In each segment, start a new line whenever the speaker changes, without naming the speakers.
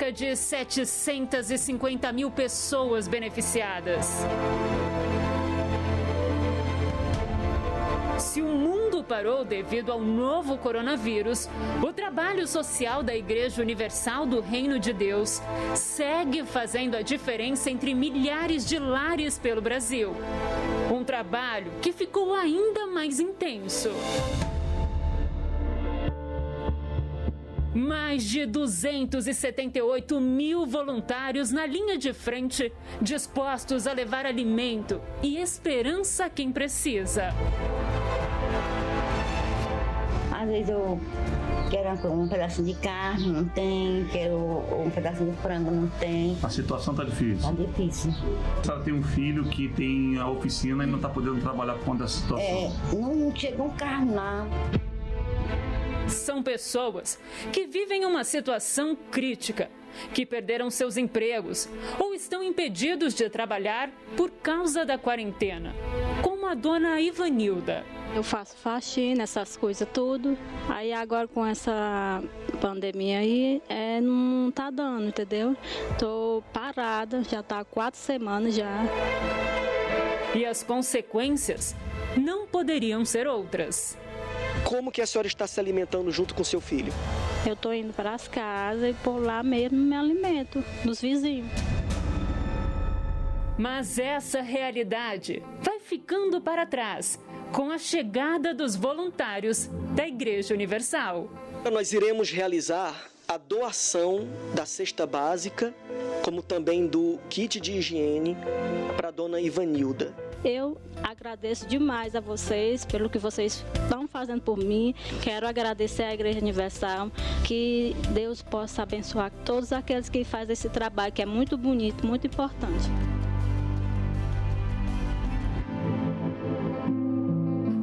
cerca de 750 mil pessoas beneficiadas. Se o mundo parou devido ao novo coronavírus, o trabalho social da Igreja Universal do Reino de Deus segue fazendo a diferença entre milhares de lares pelo Brasil. Um trabalho que ficou ainda mais intenso. Mais de 278 mil voluntários na linha de frente, dispostos a levar alimento e esperança a quem precisa.
Às vezes eu quero um pedacinho de carne, não tem, quero um pedacinho de frango, não tem.
A situação está difícil?
Está difícil.
A senhora tem um filho que tem a oficina e não está podendo trabalhar por conta dessa situação?
Não chega um carro lá.
São pessoas que vivem uma situação crítica, que perderam seus empregos ou estão impedidos de trabalhar por causa da quarentena, como a dona Ivanilda.
Eu faço faxina, essas coisas tudo. Aí agora com essa pandemia aí, não tá dando, entendeu? Tô parada, já tá há 4 semanas já.
E as consequências não poderiam ser outras.
Como que a senhora está se alimentando junto com seu filho?
Eu tô indo para as casas e por lá mesmo me alimento, dos vizinhos.
Mas essa realidade vai ficando para trás com a chegada dos voluntários da Igreja Universal.
Nós iremos realizar a doação da cesta básica, como também do kit de higiene para a dona Ivanilda.
Eu agradeço demais a vocês pelo que vocês estão fazendo por mim. Quero agradecer à Igreja Universal, que Deus possa abençoar todos aqueles que fazem esse trabalho, que é muito bonito, muito importante.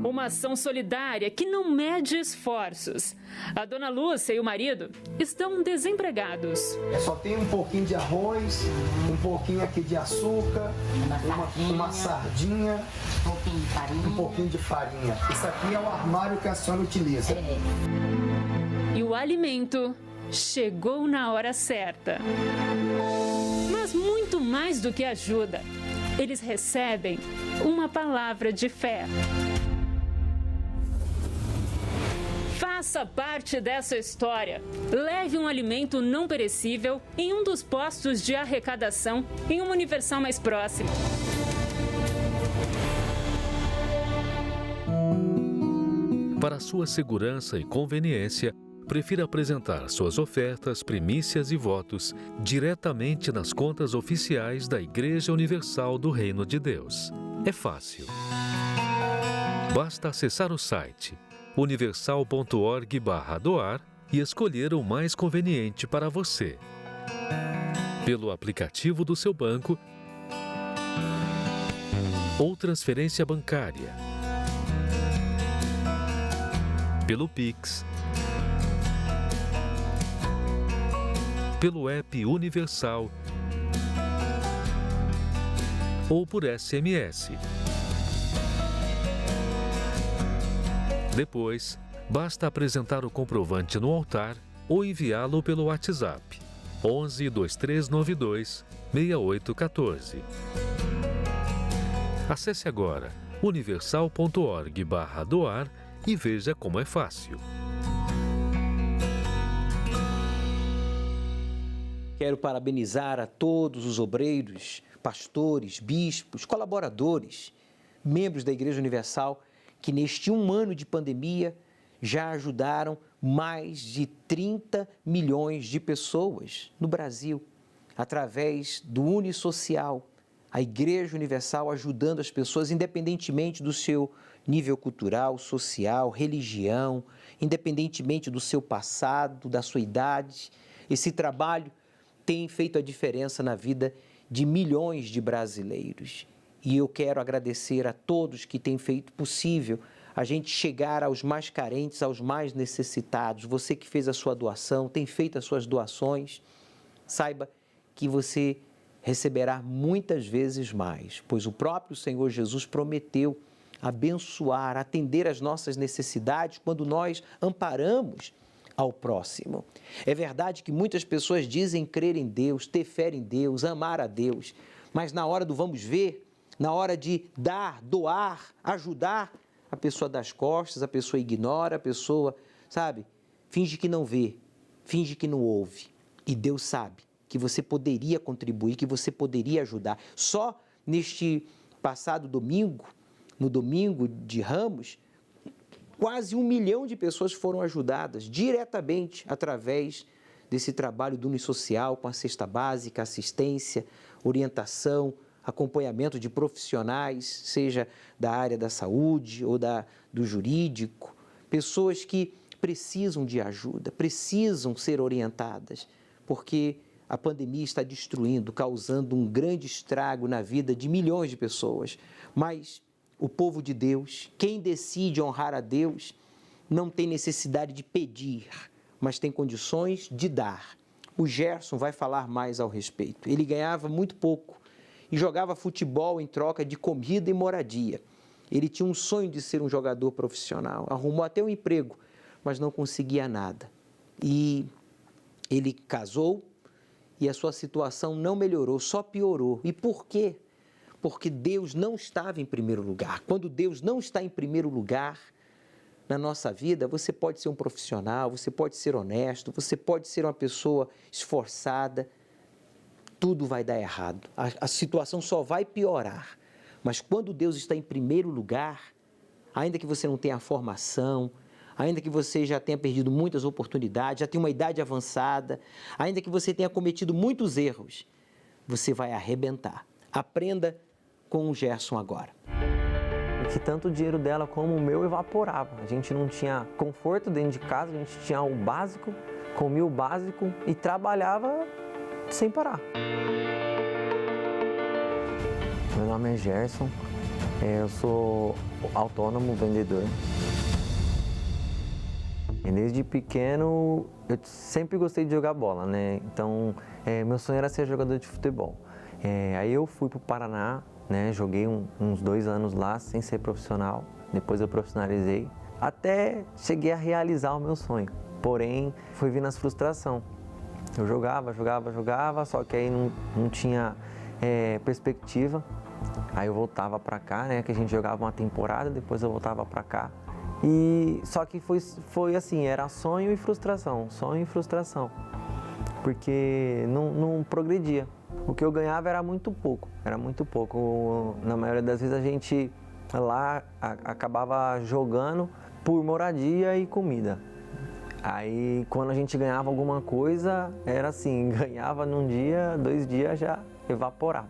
Uma ação solidária que não mede esforços. A dona Lúcia e o marido estão desempregados.
Só tem um pouquinho de arroz, um pouquinho aqui de açúcar, uma sardinha, um pouquinho de farinha. Isso aqui é o armário que a senhora utiliza.
E o alimento chegou na hora certa. Mas muito mais do que ajuda, eles recebem uma palavra de fé. Faça parte dessa história. Leve um alimento não perecível em um dos postos de arrecadação em uma Universal mais próxima.
Para sua segurança e conveniência, prefira apresentar suas ofertas, primícias e votos diretamente nas contas oficiais da Igreja Universal do Reino de Deus. É fácil. Basta acessar o site universal.org/doar e escolher o mais conveniente para você. Pelo aplicativo do seu banco ou transferência bancária. Pelo Pix. Pelo app Universal ou por SMS. Depois, basta apresentar o comprovante no altar ou enviá-lo pelo WhatsApp 11 2392 6814. Acesse agora universal.org/doar e veja como é fácil.
Quero parabenizar a todos os obreiros, pastores, bispos, colaboradores, membros da Igreja Universal, que neste 1 ano de pandemia já ajudaram mais de 30 milhões de pessoas no Brasil, através do Unisocial, a Igreja Universal ajudando as pessoas independentemente do seu nível cultural, social, religião, independentemente do seu passado, da sua idade. Esse trabalho tem feito a diferença na vida de milhões de brasileiros. E eu quero agradecer a todos que têm feito possível a gente chegar aos mais carentes, aos mais necessitados. Você que fez a sua doação, tem feito as suas doações, saiba que você receberá muitas vezes mais, pois o próprio Senhor Jesus prometeu abençoar, atender às nossas necessidades quando nós amparamos ao próximo. É verdade que muitas pessoas dizem crer em Deus, ter fé em Deus, amar a Deus, mas na hora do vamos ver, na hora de dar, doar, ajudar, a pessoa dá as costas, a pessoa ignora, a pessoa, sabe, finge que não vê, finge que não ouve. E Deus sabe que você poderia contribuir, que você poderia ajudar. Só neste passado domingo, no domingo de Ramos, quase 1 milhão de pessoas foram ajudadas diretamente através desse trabalho do Unisocial, com a cesta básica, assistência, orientação, acompanhamento de profissionais, seja da área da saúde ou do jurídico, pessoas que precisam de ajuda, precisam ser orientadas, porque a pandemia está destruindo, causando um grande estrago na vida de milhões de pessoas. Mas o povo de Deus, quem decide honrar a Deus, não tem necessidade de pedir, mas tem condições de dar. O Gerson vai falar mais ao respeito. Ele ganhava muito pouco e jogava futebol em troca de comida e moradia. Ele tinha um sonho de ser um jogador profissional, arrumou até um emprego, mas não conseguia nada. E ele casou e a sua situação não melhorou, só piorou. E por quê? Porque Deus não estava em primeiro lugar. Quando Deus não está em primeiro lugar na nossa vida, você pode ser um profissional, você pode ser honesto, você pode ser uma pessoa esforçada, tudo vai dar errado. A situação só vai piorar. Mas quando Deus está em primeiro lugar, ainda que você não tenha formação, ainda que você já tenha perdido muitas oportunidades, já tenha uma idade avançada, ainda que você tenha cometido muitos erros, você vai arrebentar. Aprenda com o Gerson agora.
Que tanto o dinheiro dela como o meu evaporava. A gente não tinha conforto dentro de casa, a gente tinha o básico, comia o básico e trabalhava sem parar. Meu nome é Gerson, eu sou autônomo vendedor. E desde pequeno eu sempre gostei de jogar bola, né? Então meu sonho era ser jogador de futebol. Aí eu fui para o Paraná, né? Joguei uns 2 anos lá sem ser profissional. Depois eu profissionalizei. Até cheguei a realizar o meu sonho. Porém, foi vindo as frustrações. Eu jogava, só que aí não tinha perspectiva. Aí eu voltava para cá, né? Que a gente jogava uma temporada, depois eu voltava para cá. E só que foi assim, era sonho e frustração, porque não progredia. O que eu ganhava era muito pouco. Na maioria das vezes a gente lá acabava jogando por moradia e comida. Aí quando a gente ganhava alguma coisa, era assim, ganhava num dia, 2 dias já evaporava.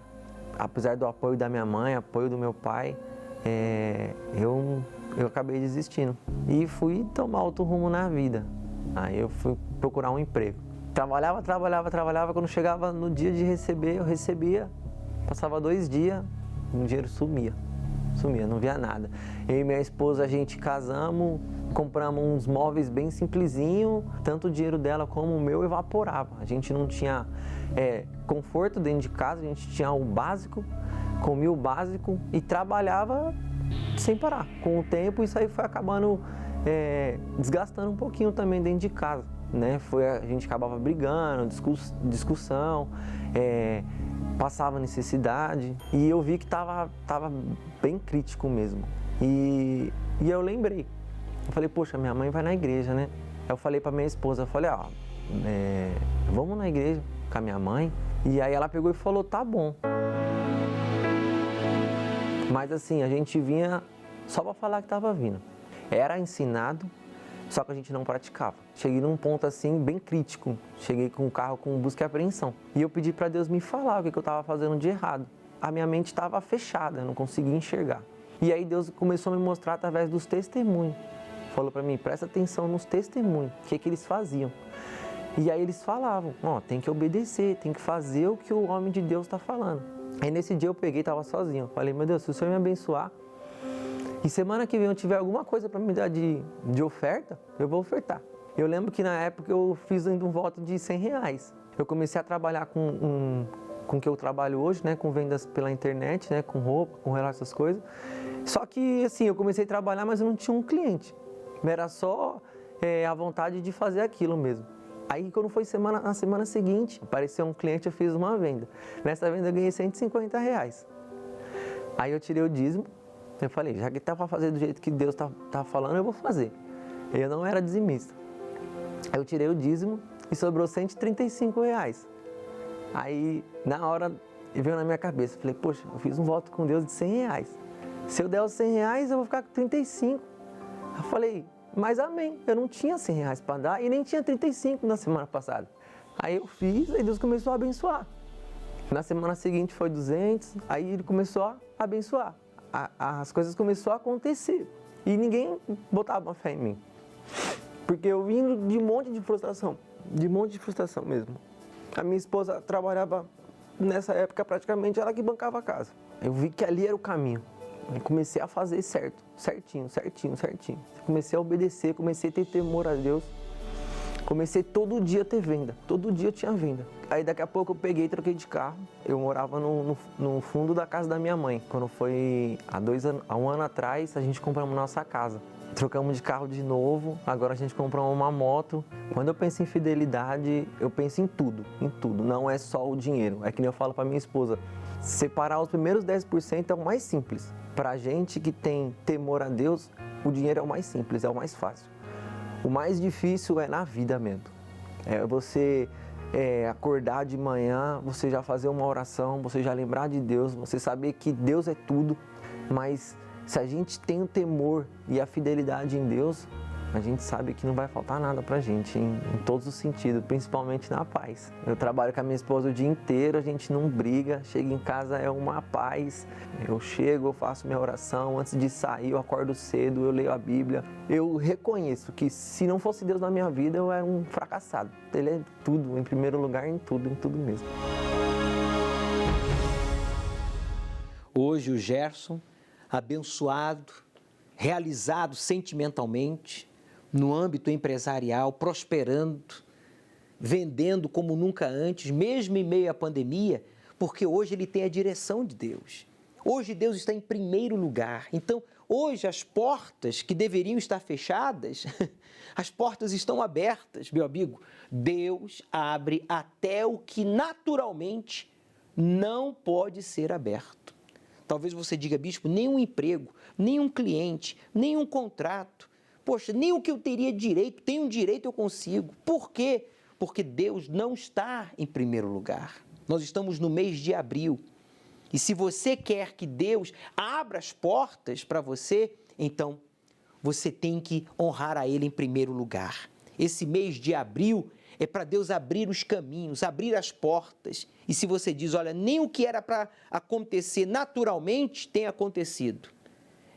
Apesar do apoio da minha mãe, apoio do meu pai, eu acabei desistindo e fui tomar outro rumo na vida. Aí eu fui procurar um emprego. Trabalhava, quando chegava no dia de receber, eu recebia, passava 2 dias, o dinheiro sumia, não via nada. Eu e minha esposa, a gente casamos, compramos uns móveis bem simplesinho, tanto o dinheiro dela como o meu evaporava. A gente não tinha conforto dentro de casa, a gente tinha o básico, comia o básico e trabalhava sem parar. Com o tempo, isso aí foi acabando desgastando um pouquinho também dentro de casa, né? A gente acabava brigando, discussão, passava necessidade e eu vi que tava bem crítico mesmo. E eu lembrei, eu falei, poxa, minha mãe vai na igreja, né? Eu falei pra minha esposa, eu falei, vamos na igreja com a minha mãe? E aí ela pegou e falou, tá bom. Mas assim, a gente vinha só para falar que estava vindo. Era ensinado, só que a gente não praticava. Cheguei num ponto assim, bem crítico. Cheguei com o carro com busca e apreensão. E eu pedi para Deus me falar o que eu estava fazendo de errado. A minha mente estava fechada, eu não conseguia enxergar. E aí Deus começou a me mostrar através dos testemunhos. Falou para mim, presta atenção nos testemunhos, o que eles faziam. E aí eles falavam, tem que obedecer, tem que fazer o que o homem de Deus está falando. Aí nesse dia eu peguei e estava sozinho. Falei, meu Deus, se o Senhor me abençoar e semana que vem eu tiver alguma coisa para me dar de oferta, eu vou ofertar. Eu lembro que na época eu fiz ainda um voto de R$100. Eu comecei a trabalhar com o que eu trabalho hoje, né, com vendas pela internet, né, com roupa, com relógio, essas coisas. Só que assim, eu comecei a trabalhar, mas eu não tinha um cliente. Era só a vontade de fazer aquilo mesmo. Aí quando foi na semana seguinte, apareceu um cliente, eu fiz uma venda. Nessa venda eu ganhei R$150. Aí eu tirei o dízimo, eu falei, já que tá para fazer do jeito que Deus tá falando, eu vou fazer. Eu não era dizimista. Aí eu tirei o dízimo e sobrou R$135. Aí na hora veio na minha cabeça, falei, poxa, eu fiz um voto com Deus de R$100. Se eu der os R$100, eu vou ficar com 35. Eu falei, mas amém, eu não tinha R$100 para dar e nem tinha 35 na semana passada. Aí eu fiz, aí Deus começou a abençoar. Na semana seguinte foi 200, aí Ele começou a abençoar. As coisas começaram a acontecer e ninguém botava fé em mim. Porque eu vim de um monte de frustração mesmo. A minha esposa trabalhava nessa época praticamente ela que bancava a casa. Eu vi que ali era o caminho. Eu comecei a fazer certinho. Comecei a obedecer, comecei a ter temor a Deus. Comecei todo dia a ter venda, todo dia eu tinha venda. Aí daqui a pouco eu peguei e troquei de carro. Eu morava no fundo da casa da minha mãe. Quando foi há um ano atrás, a gente compramos nossa casa. Trocamos de carro de novo, agora a gente comprou uma moto. Quando eu penso em fidelidade, eu penso em tudo. Não é só o dinheiro. É que nem eu falo para minha esposa, separar os primeiros 10% é o mais simples. Para a gente que tem temor a Deus, o dinheiro é o mais simples, é o mais fácil. O mais difícil é na vida mesmo. É você acordar de manhã, você já fazer uma oração, você já lembrar de Deus, você saber que Deus é tudo, mas se a gente tem o temor e a fidelidade em Deus, a gente sabe que não vai faltar nada pra gente, em todos os sentidos, principalmente na paz. Eu trabalho com a minha esposa o dia inteiro, a gente não briga, chego em casa é uma paz. Eu chego, eu faço minha oração, antes de sair eu acordo cedo, eu leio a Bíblia. Eu reconheço que se não fosse Deus na minha vida, eu era um fracassado. Ele é tudo, em primeiro lugar, em tudo mesmo.
Hoje o Gerson, abençoado, realizado sentimentalmente, no âmbito empresarial, prosperando, vendendo como nunca antes, mesmo em meio à pandemia, porque hoje ele tem a direção de Deus. Hoje Deus está em primeiro lugar. Então, hoje as portas que deveriam estar fechadas, as portas estão abertas, meu amigo. Deus abre até o que naturalmente não pode ser aberto. Talvez você diga, bispo, nenhum emprego, nenhum cliente, nenhum contrato. Poxa, nem o que eu teria direito, tenho direito, eu consigo. Por quê? Porque Deus não está em primeiro lugar. Nós estamos no mês de abril. E se você quer que Deus abra as portas para você, então você tem que honrar a Ele em primeiro lugar. Esse mês de abril é para Deus abrir os caminhos, abrir as portas. E se você diz, olha, nem o que era para acontecer naturalmente tem acontecido,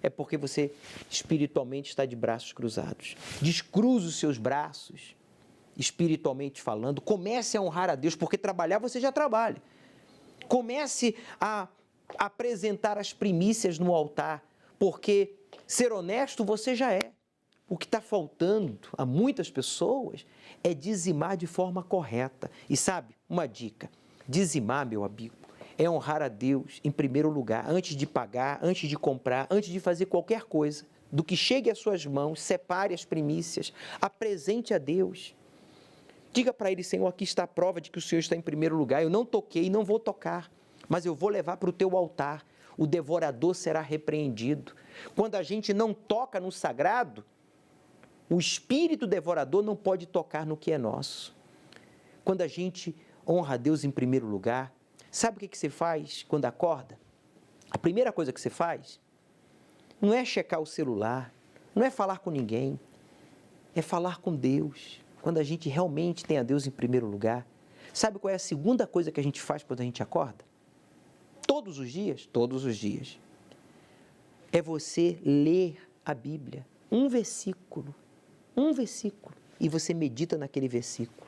é porque você espiritualmente está de braços cruzados. Descruze os seus braços, espiritualmente falando. Comece a honrar a Deus, porque trabalhar você já trabalha. Comece a apresentar as primícias no altar, porque ser honesto você já é. O que está faltando a muitas pessoas é dizimar de forma correta. E sabe, uma dica, dizimar, meu amigo, é honrar a Deus em primeiro lugar, antes de pagar, antes de comprar, antes de fazer qualquer coisa. Do que chegue às suas mãos, separe as primícias, apresente a Deus. Diga para Ele, Senhor, aqui está a prova de que o Senhor está em primeiro lugar. Eu não toquei, não vou tocar, mas eu vou levar para o teu altar. O devorador será repreendido. Quando a gente não toca no sagrado, o espírito devorador não pode tocar no que é nosso. Quando a gente honra a Deus em primeiro lugar, sabe o que você faz quando acorda? A primeira coisa que você faz não é checar o celular, não é falar com ninguém, é falar com Deus. Quando a gente realmente tem a Deus em primeiro lugar, sabe qual é a segunda coisa que a gente faz quando a gente acorda? Todos os dias, é você ler a Bíblia, um versículo, e você medita naquele versículo.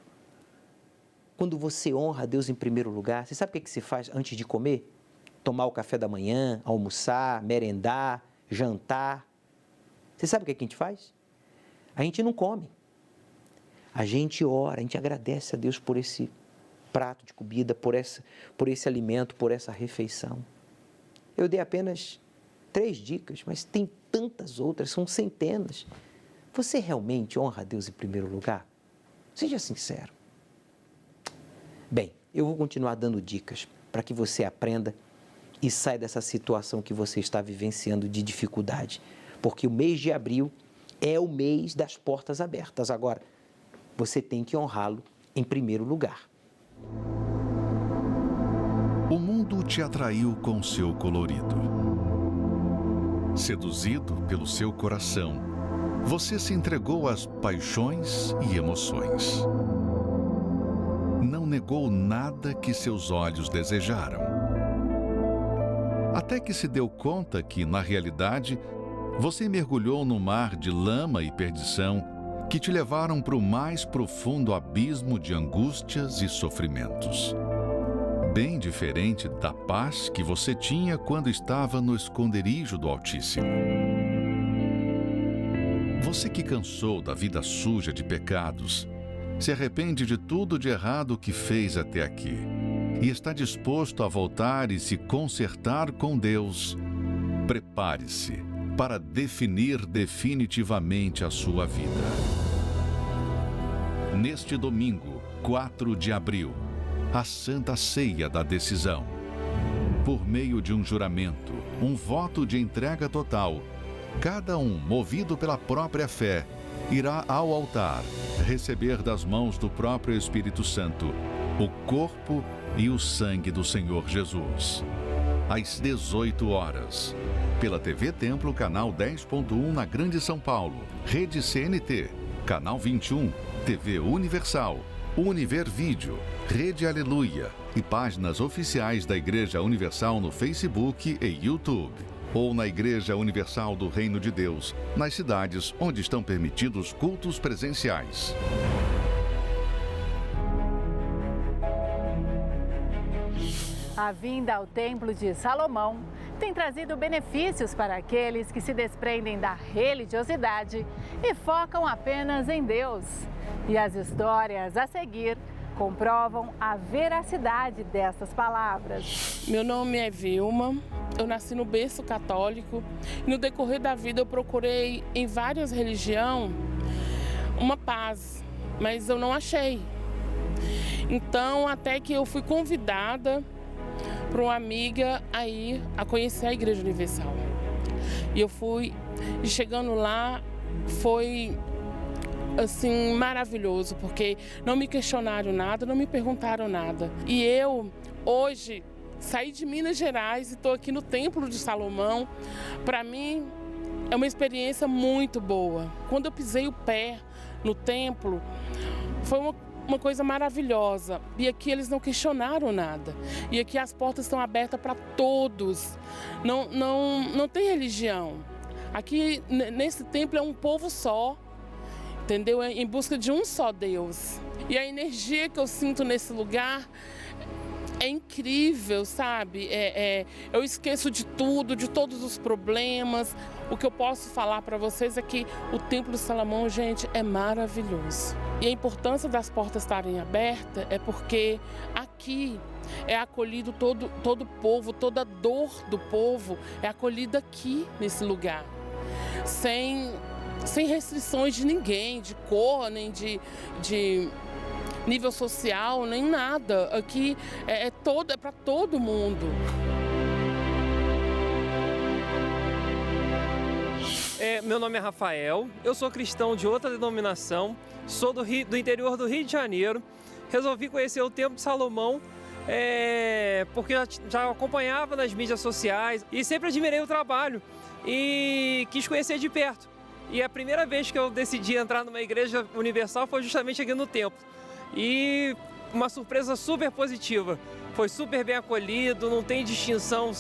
Quando você honra a Deus em primeiro lugar, você sabe o que você faz antes de comer? Tomar o café da manhã, almoçar, merendar, jantar. Você sabe o que a gente faz? A gente não come. A gente ora, a gente agradece a Deus por esse prato de comida, por esse alimento, por essa refeição. Eu dei apenas 3 dicas, mas tem tantas outras, são centenas. Você realmente honra a Deus em primeiro lugar? Seja sincero. Bem, eu vou continuar dando dicas para que você aprenda e saia dessa situação que você está vivenciando de dificuldade. Porque o mês de abril é o mês das portas abertas. Agora, você tem que honrá-lo em primeiro lugar.
O mundo te atraiu com seu colorido. Seduzido pelo seu coração, você se entregou às paixões e emoções. Não negou nada que seus olhos desejaram. Até que se deu conta que, na realidade, você mergulhou no mar de lama e perdição que te levaram para o mais profundo abismo de angústias e sofrimentos. Bem diferente da paz que você tinha quando estava no esconderijo do Altíssimo. Você que cansou da vida suja de pecados, se arrepende de tudo de errado que fez até aqui e está disposto a voltar e se consertar com Deus, prepare-se para definir definitivamente a sua vida. Neste domingo, 4 de abril, a Santa Ceia da Decisão. Por meio de um juramento, um voto de entrega total, cada um, movido pela própria fé, irá ao altar receber das mãos do próprio Espírito Santo o corpo e o sangue do Senhor Jesus. Às 18 horas, pela TV Templo, canal 10.1 na Grande São Paulo, Rede CNT, canal 21, TV Universal, Univer Vídeo, Rede Aleluia e páginas oficiais da Igreja Universal no Facebook e YouTube. Ou na Igreja Universal do Reino de Deus, nas cidades onde estão permitidos cultos presenciais.
A vinda ao Templo de Salomão tem trazido benefícios para aqueles que se desprendem da religiosidade e focam apenas em Deus. E as histórias a seguir comprovam a veracidade dessas palavras.
Meu nome é Vilma, eu nasci no berço católico e no decorrer da vida eu procurei em várias religiões uma paz, mas eu não achei. Então, até que eu fui convidada por uma amiga a ir a conhecer a Igreja Universal. E eu fui, e chegando lá, foi assim, maravilhoso, porque não me questionaram nada, não me perguntaram nada. E eu, hoje, saí de Minas Gerais e estou aqui no Templo de Salomão. Para mim, é uma experiência muito boa. Quando eu pisei o pé no templo, foi uma coisa maravilhosa. E aqui eles não questionaram nada. E aqui as portas estão abertas para todos. Não tem religião. Aqui, nesse templo, é um povo só. Entendeu? Em busca de um só Deus. E a energia que eu sinto nesse lugar é incrível, sabe? Eu esqueço de tudo, de todos os problemas. O que eu posso falar para vocês é que o Templo de Salomão, gente, é maravilhoso. E a importância das portas estarem abertas é porque aqui é acolhido todo o povo, toda a dor do povo é acolhida aqui, nesse lugar. Sem restrições de ninguém, de cor, nem de nível social, nem nada. Aqui é para todo mundo.
Meu nome é Rafael, eu sou cristão de outra denominação, sou do interior do Rio de Janeiro. Resolvi conhecer o Templo de Salomão porque já acompanhava nas mídias sociais e sempre admirei o trabalho e quis conhecer de perto. E a primeira vez que eu decidi entrar numa igreja universal foi justamente aqui no templo. E uma surpresa super positiva. Foi super bem acolhido, não tem distinção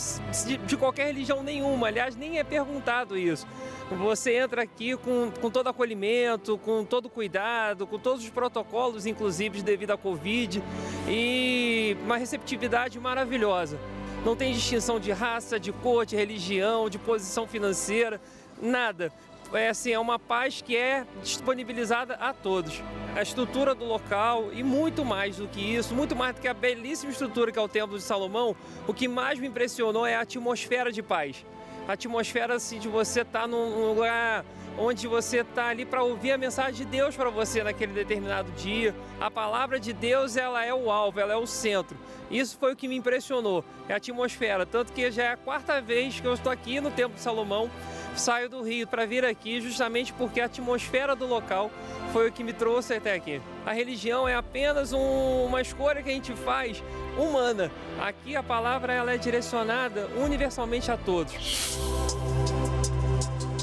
de qualquer religião nenhuma. Aliás, nem é perguntado isso. Você entra aqui com todo acolhimento, com todo cuidado, com todos os protocolos, inclusive devido à Covid. E uma receptividade maravilhosa. Não tem distinção de raça, de cor, de religião, de posição financeira, nada. É uma paz que é disponibilizada a todos. A estrutura do local e muito mais do que isso, muito mais do que a belíssima estrutura que é o Templo de Salomão, o que mais me impressionou é a atmosfera de paz. a atmosfera assim, de você estar num lugar onde você está ali para ouvir a mensagem de Deus para você naquele determinado dia. A palavra de Deus, ela é o alvo, ela é o centro. Isso foi o que me impressionou, é a atmosfera. Tanto que já é a 4ª vez que eu estou aqui no Templo de Salomão, saio do Rio para vir aqui justamente porque a atmosfera do local foi o que me trouxe até aqui. A religião é apenas uma escolha que a gente faz humana. Aqui a palavra ela é direcionada universalmente a todos.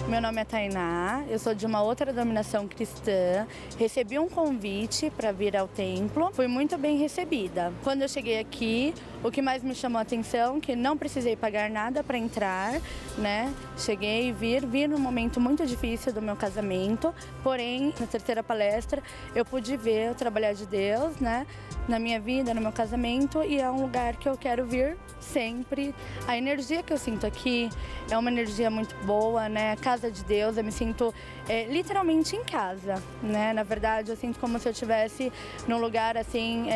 Meu nome é Tainá, eu sou de uma outra denominação cristã, recebi um convite para vir ao templo, fui muito bem recebida. Quando eu cheguei aqui, o que mais me chamou a atenção, que não precisei pagar nada para entrar, né? Cheguei e vi num momento muito difícil do meu casamento, porém, na 3ª palestra, eu pude ver o trabalhar de Deus, né? Na minha vida, no meu casamento, e é um lugar que eu quero vir sempre. A energia que eu sinto aqui é uma energia muito boa, né? Casa de Deus, eu me sinto literalmente em casa, né? Na verdade, eu sinto como se eu estivesse num lugar assim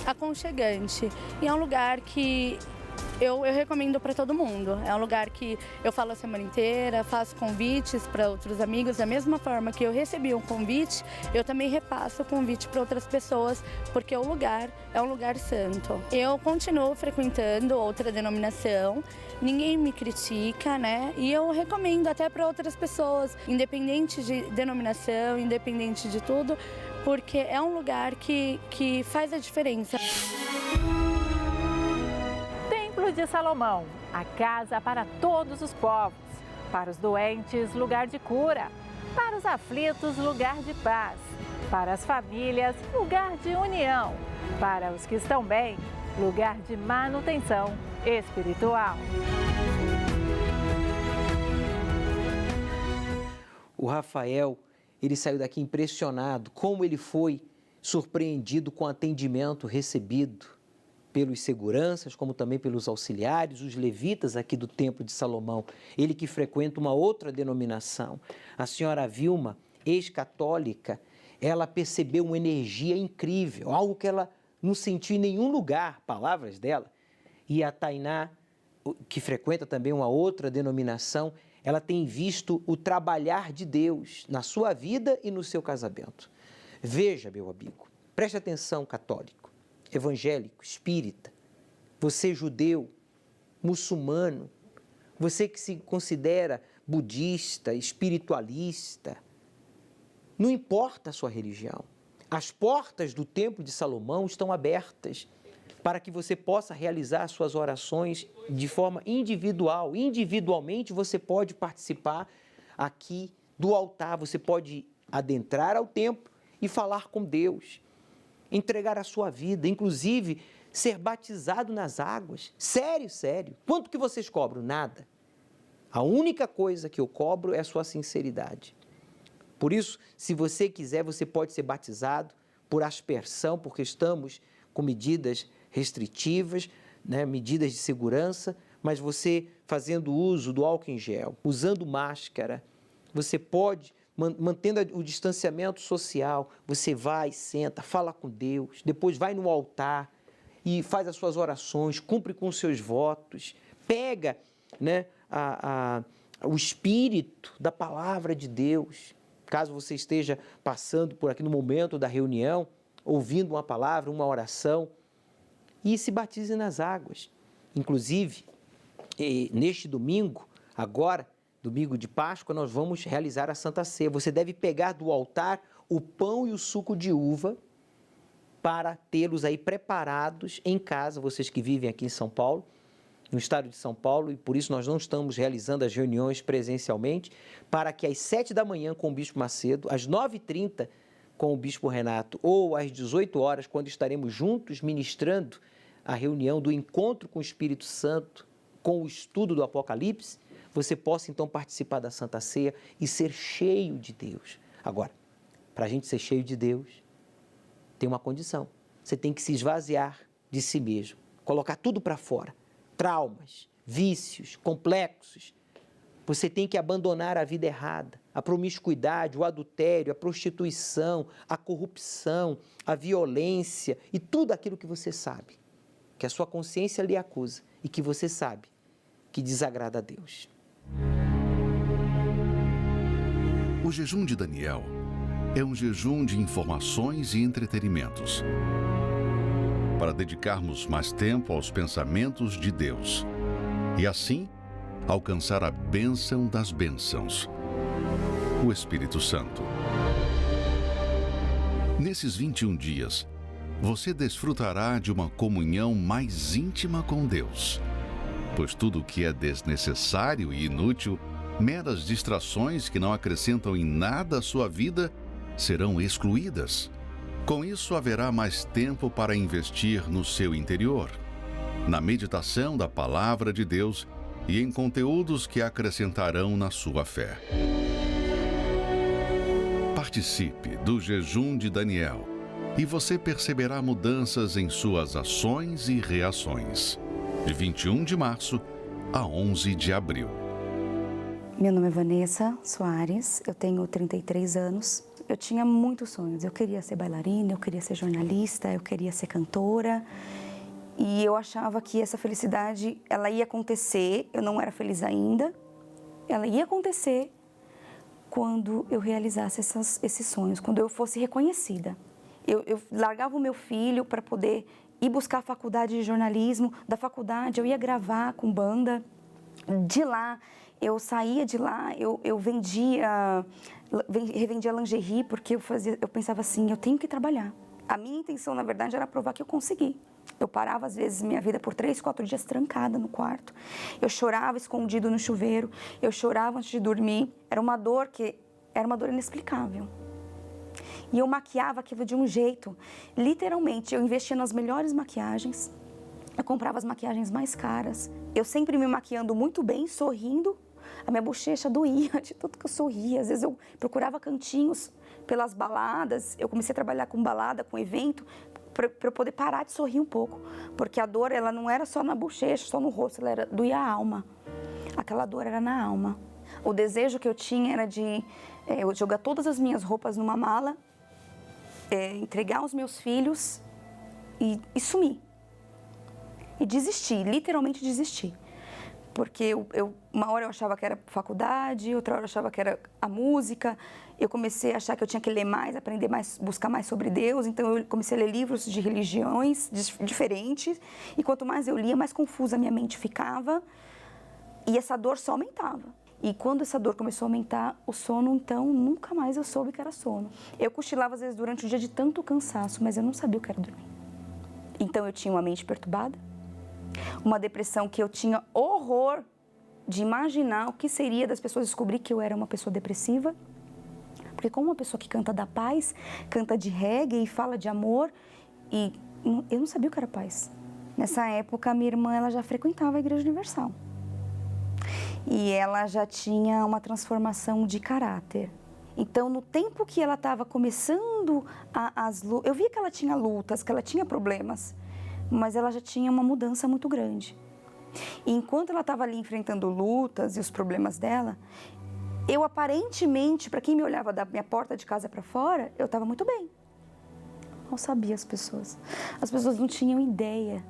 aconchegante. E é um lugar que eu recomendo para todo mundo. É um lugar que eu falo a semana inteira, faço convites para outros amigos. Da mesma forma que eu recebi um convite, eu também repasso o convite para outras pessoas, porque o lugar é um lugar santo. Eu continuo frequentando outra denominação, ninguém me critica, né? E eu recomendo até para outras pessoas, independente de denominação, independente de tudo, porque é um lugar que faz a diferença.
Templo de Salomão, a casa para todos os povos. Para os doentes, lugar de cura. Para os aflitos, lugar de paz. Para as famílias, lugar de união. Para os que estão bem, lugar de manutenção espiritual.
O Rafael, ele saiu daqui impressionado, como ele foi surpreendido com o atendimento recebido pelos seguranças, como também pelos auxiliares, os levitas aqui do Templo de Salomão. Ele que frequenta uma outra denominação. A senhora Vilma, ex-católica, ela percebeu uma energia incrível, algo que ela não sentiu em nenhum lugar, palavras dela. E a Tainá, que frequenta também uma outra denominação, ela tem visto o trabalhar de Deus na sua vida e no seu casamento. Veja, meu amigo, preste atenção, católico, evangélico, espírita, você judeu, muçulmano, você que se considera budista, espiritualista, não importa a sua religião, as portas do Templo de Salomão estão abertas para que você possa realizar suas orações de forma individual. Individualmente você pode participar aqui do altar, você pode adentrar ao templo e falar com Deus, entregar a sua vida, inclusive ser batizado nas águas. Sério, sério. Quanto que vocês cobram? Nada. A única coisa que eu cobro é a sua sinceridade. Por isso, se você quiser, você pode ser batizado por aspersão, porque estamos com medidas restritivas, né, medidas de segurança, mas você fazendo uso do álcool em gel, usando máscara, você pode, mantendo o distanciamento social, você vai, senta, fala com Deus, depois vai no altar e faz as suas orações, cumpre com os seus votos, pega, né, o espírito da palavra de Deus. Caso você esteja passando por aqui no momento da reunião, ouvindo uma palavra, uma oração, e se batize nas águas. Inclusive, neste domingo, agora, domingo de Páscoa, nós vamos realizar a Santa Ceia. Você deve pegar do altar o pão e o suco de uva para tê-los aí preparados em casa, vocês que vivem aqui em São Paulo, no estado de São Paulo, e por isso nós não estamos realizando as reuniões presencialmente, para que às 7 da manhã com o Bispo Macedo, às 9h30 com o Bispo Renato, ou às 18 horas, quando estaremos juntos ministrando a reunião do encontro com o Espírito Santo, com o estudo do Apocalipse, você possa então participar da Santa Ceia e ser cheio de Deus. Agora, para a gente ser cheio de Deus, tem uma condição. Você tem que se esvaziar de si mesmo, colocar tudo para fora. Traumas, vícios, complexos. Você tem que abandonar a vida errada, a promiscuidade, o adultério, a prostituição, a corrupção, a violência e tudo aquilo que você sabe, que a sua consciência lhe acusa e que você sabe que desagrada a Deus.
O jejum de Daniel é um jejum de informações e entretenimentos, para dedicarmos mais tempo aos pensamentos de Deus e, assim, alcançar a bênção das bênçãos, o Espírito Santo. Nesses 21 dias, você desfrutará de uma comunhão mais íntima com Deus, pois tudo o que é desnecessário e inútil, meras distrações que não acrescentam em nada à sua vida, serão excluídas. Com isso, haverá mais tempo para investir no seu interior, na meditação da Palavra de Deus e em conteúdos que acrescentarão na sua fé. Participe do jejum de Daniel e você perceberá mudanças em suas ações e reações. De 21 de março a 11 de abril.
Meu nome é Vanessa Soares, eu tenho 33 anos. Eu tinha muitos sonhos. Eu queria ser bailarina, eu queria ser jornalista, eu queria ser cantora. E eu achava que essa felicidade, ela ia acontecer. Eu não era feliz ainda. Ela ia acontecer quando eu realizasse esses sonhos, quando eu fosse reconhecida. Eu largava o meu filho para poder ir buscar a faculdade de jornalismo. Da faculdade, eu ia gravar com banda. De lá, eu saía de lá, eu revendia lingerie, porque eu pensava assim, eu tenho que trabalhar. A minha intenção, na verdade, era provar que eu consegui. Eu parava, às vezes, minha vida por 3, 4 dias trancada no quarto. Eu chorava escondido no chuveiro, eu chorava antes de dormir. Era uma dor inexplicável. E eu maquiava aquilo de um jeito, literalmente, eu investia nas melhores maquiagens, eu comprava as maquiagens mais caras. Eu sempre me maquiando muito bem, sorrindo. A minha bochecha doía de tanto que eu sorria. Às vezes eu procurava cantinhos pelas baladas. Eu comecei a trabalhar com balada, com evento, para eu poder parar de sorrir um pouco. Porque a dor, ela não era só na bochecha, só no rosto, ela doía a alma. Aquela dor era na alma. O desejo que eu tinha era de eu jogar todas as minhas roupas numa mala, entregar os meus filhos e sumir. E desistir, literalmente desistir. Porque uma hora eu achava que era faculdade, outra hora eu achava que era a música. Eu comecei a achar que eu tinha que ler mais, aprender mais, buscar mais sobre Deus. Então eu comecei a ler livros de religiões diferentes. E quanto mais eu lia, mais confusa a minha mente ficava. E essa dor só aumentava. E quando essa dor começou a aumentar, o sono, então, nunca mais eu soube que era sono. Eu cochilava às vezes durante o dia de tanto cansaço, mas eu não sabia o que era dormir. Então eu tinha uma mente perturbada. Uma depressão que eu tinha horror de imaginar o que seria das pessoas descobrir que eu era uma pessoa depressiva. Porque como uma pessoa que canta da paz, canta de reggae e fala de amor, e eu não sabia o que era paz. Nessa época, a minha irmã ela já frequentava a Igreja Universal. E ela já tinha uma transformação de caráter. Então, no tempo que ela estava começando as lutas, eu via que ela tinha lutas, que ela tinha problemas, mas ela já tinha uma mudança muito grande. E enquanto ela estava ali enfrentando lutas e os problemas dela, eu aparentemente, para quem me olhava da minha porta de casa para fora, eu estava muito bem. Mal sabia as pessoas. As pessoas não tinham ideia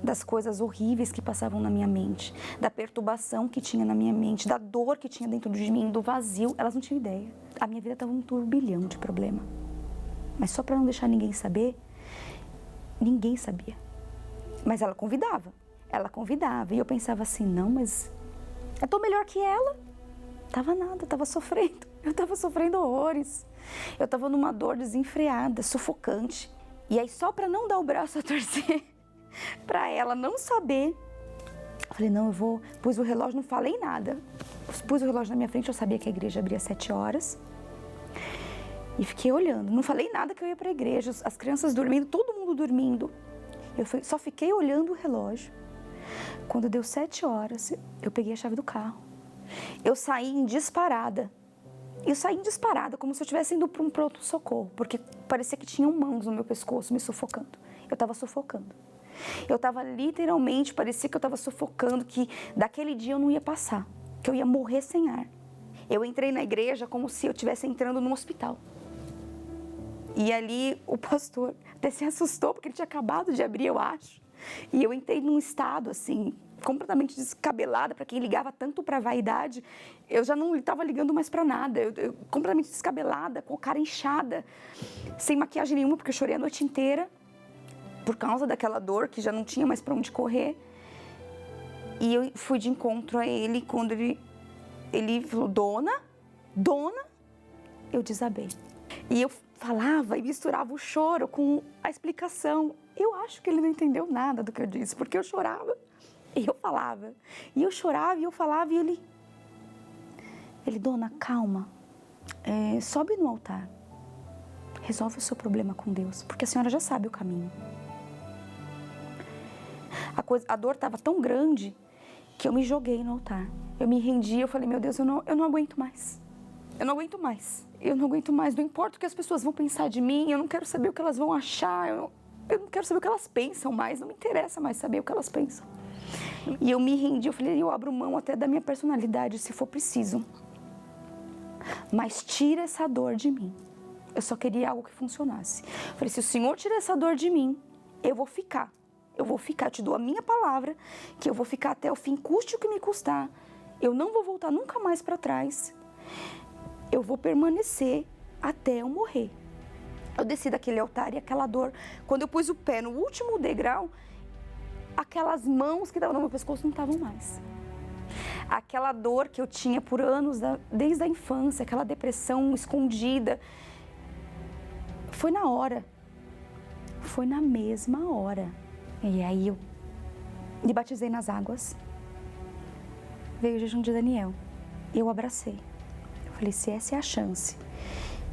das coisas horríveis que passavam na minha mente, da perturbação que tinha na minha mente, da dor que tinha dentro de mim, do vazio. Elas não tinham ideia. A minha vida estava um turbilhão de problema. Mas só para não deixar ninguém saber, ninguém sabia. Mas ela convidava. E eu pensava assim, não, mas eu tô melhor que ela. Tava nada, tava sofrendo. Eu tava sofrendo horrores. Eu tava numa dor desenfreada, sufocante. E aí, só para não dar o braço a torcer, para ela não saber, eu falei, não, eu vou... Pus o relógio, não falei nada. Pus o relógio na minha frente, eu sabia que a igreja abria às 7 horas. E fiquei olhando, não falei nada que eu ia para a igreja, as crianças dormindo, todo mundo dormindo. Eu só fiquei olhando o relógio. Quando deu 7 horas, eu peguei a chave do carro. Eu saí em disparada. Como se eu estivesse indo para um pronto-socorro, porque parecia que tinham mãos no meu pescoço me sufocando. Eu estava sufocando. Eu estava literalmente, parecia que eu estava sufocando, que daquele dia eu não ia passar, que eu ia morrer sem ar. Eu entrei na igreja como se eu estivesse entrando num hospital. E ali o pastor até se assustou, porque ele tinha acabado de abrir, eu acho. E eu entrei num estado, assim, completamente descabelada. Para quem ligava tanto para vaidade, eu já não estava ligando mais para nada. Eu completamente descabelada, com a cara inchada, sem maquiagem nenhuma, porque eu chorei a noite inteira por causa daquela dor que já não tinha mais para onde correr. E eu fui de encontro a ele quando ele falou, dona, eu desabei. E eu falava e misturava o choro com a explicação. Eu acho que ele não entendeu nada do que eu disse, porque eu chorava e eu falava. E eu chorava e eu falava e ele, dona, calma, sobe no altar, resolve o seu problema com Deus, porque a senhora já sabe o caminho. A dor estava tão grande que eu me joguei no altar. Eu me rendi, eu falei, meu Deus, eu não aguento mais. Eu não aguento mais. Eu não aguento mais. Não importa o que as pessoas vão pensar de mim, eu não quero saber o que elas vão achar, eu não quero saber o que elas pensam mais, não me interessa mais saber o que elas pensam. E eu me rendi, eu falei, eu abro mão até da minha personalidade, se for preciso. Mas tira essa dor de mim. Eu só queria algo que funcionasse. Eu falei, se o Senhor tirar essa dor de mim, eu vou ficar. Eu te dou a minha palavra, que eu vou ficar até o fim, custe o que me custar. Eu não vou voltar nunca mais para trás. Eu vou permanecer até eu morrer. Eu desci daquele altar e aquela dor, quando eu pus o pé no último degrau, aquelas mãos que estavam no meu pescoço não estavam mais. Aquela dor que eu tinha por anos, desde a infância, aquela depressão escondida, foi na hora. Foi na mesma hora. E aí eu me batizei nas águas. Veio o jejum de Daniel. Eu abracei. Eu falei, se essa é a chance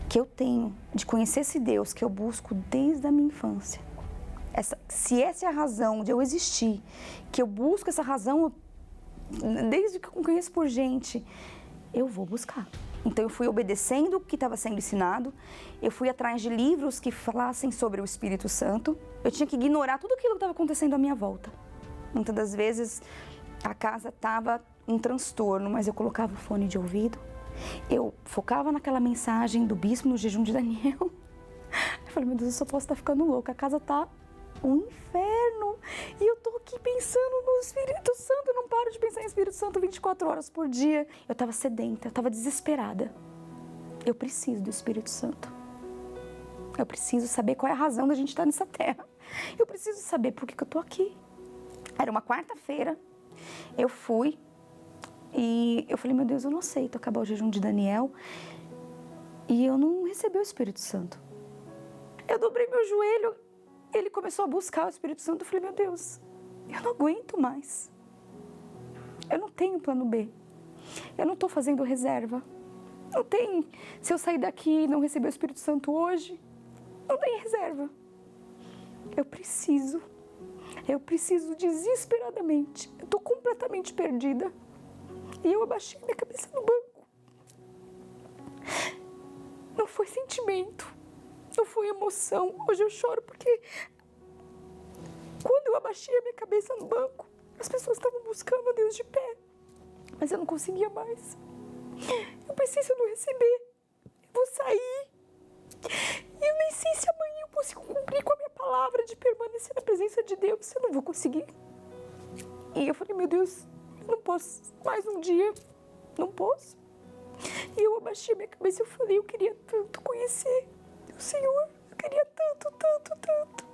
que eu tenho de conhecer esse Deus que eu busco desde a minha infância, se essa é a razão de eu existir, que eu busco essa razão desde que eu conheço por gente, eu vou buscar. Então eu fui obedecendo o que estava sendo ensinado, eu fui atrás de livros que falassem sobre o Espírito Santo, eu tinha que ignorar tudo aquilo que estava acontecendo à minha volta. Muitas das vezes a casa estava um transtorno, mas eu colocava o fone de ouvido, eu focava naquela mensagem do bispo no jejum de Daniel. Eu falei, meu Deus, eu só posso estar ficando louca, a casa está um inferno. E eu tô aqui pensando no Espírito Santo, eu não paro de pensar em Espírito Santo 24 horas por dia. Eu estava sedenta, eu estava desesperada. Eu preciso do Espírito Santo. Eu preciso saber qual é a razão da gente estar nessa terra. Eu preciso saber por que eu tô aqui. Era uma quarta-feira, eu fui e eu falei, meu Deus, eu não aceito acabar o jejum de Daniel e eu não recebi o Espírito Santo. Eu dobrei meu joelho, ele começou a buscar o Espírito Santo, eu falei, meu Deus, eu não aguento mais. Eu não tenho plano B, eu não estou fazendo reserva. Não tem, se eu sair daqui e não receber o Espírito Santo hoje, não tem reserva. Eu preciso desesperadamente, eu estou completamente perdida. E eu abaixei minha cabeça no banco. Não foi sentimento, não foi emoção. Hoje eu choro porque quando eu abaixei a minha cabeça no banco, as pessoas estavam buscando a Deus de pé, mas eu não conseguia mais. Eu pensei, se eu não receber, eu vou sair. E eu nem sei se amanhã eu consigo cumprir com a minha palavra de permanecer na presença de Deus. Eu não vou conseguir. E eu falei, meu Deus, eu não posso mais um dia, não posso. E eu abaixei a minha cabeça e eu falei, eu queria tanto conhecer o Senhor. Eu queria tanto, tanto, tanto.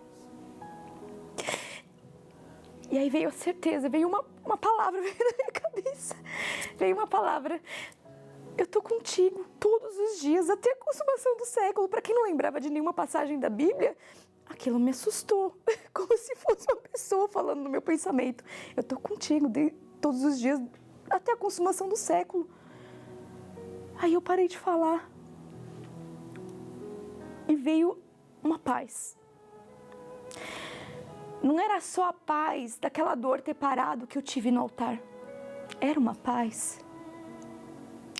E aí veio a certeza, veio uma palavra veio na minha cabeça. Veio uma palavra, eu tô contigo todos os dias, até a consumação do século. Para quem não lembrava de nenhuma passagem da Bíblia, aquilo me assustou, como se fosse uma pessoa falando no meu pensamento. Eu tô contigo todos os dias, até a consumação do século. Aí eu parei de falar e veio uma paz. Não era só a paz daquela dor ter parado que eu tive no altar. Era uma paz.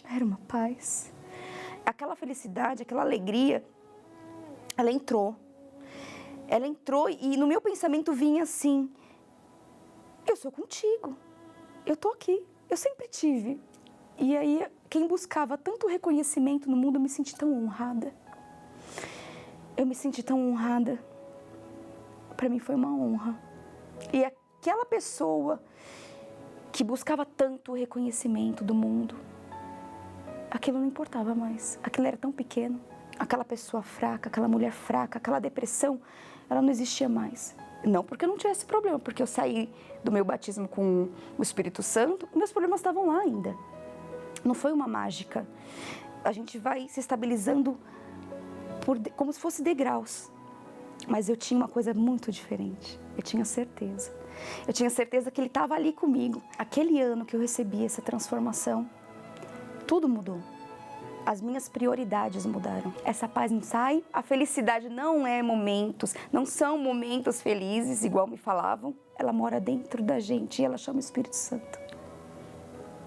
Era uma paz. Aquela felicidade, aquela alegria, ela entrou. Ela entrou e no meu pensamento vinha assim, eu sou contigo, eu tô aqui, eu sempre tive. E aí, quem buscava tanto reconhecimento no mundo, eu me senti tão honrada. Eu me senti tão honrada. Para mim foi uma honra. E aquela pessoa que buscava tanto o reconhecimento do mundo, aquilo não importava mais. Aquilo era tão pequeno. Aquela pessoa fraca, aquela mulher fraca, aquela depressão, ela não existia mais. Não porque eu não tivesse problema, porque eu saí do meu batismo com o Espírito Santo, meus problemas estavam lá ainda. Não foi uma mágica. A gente vai se estabilizando como se fosse degraus. Mas eu tinha uma coisa muito diferente. Eu tinha certeza. Eu tinha certeza que Ele estava ali comigo. Aquele ano que eu recebi essa transformação, tudo mudou. As minhas prioridades mudaram. Essa paz não sai, a felicidade não é momentos, não são momentos felizes, igual me falavam. Ela mora dentro da gente e ela chama o Espírito Santo.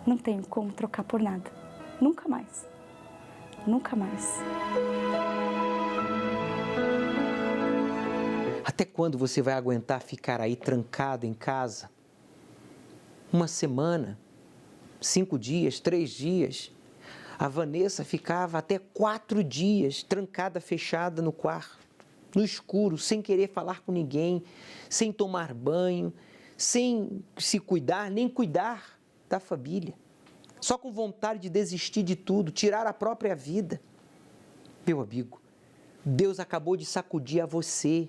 Não tenho como trocar por nada. Nunca mais. Nunca mais.
Até quando você vai aguentar ficar aí trancado em casa? Uma semana, 5 dias, 3 dias. A Vanessa ficava até 4 dias trancada, fechada no quarto, no escuro, sem querer falar com ninguém, sem tomar banho, sem se cuidar, nem cuidar da família. Só com vontade de desistir de tudo, tirar a própria vida. Meu amigo, Deus acabou de sacudir a você,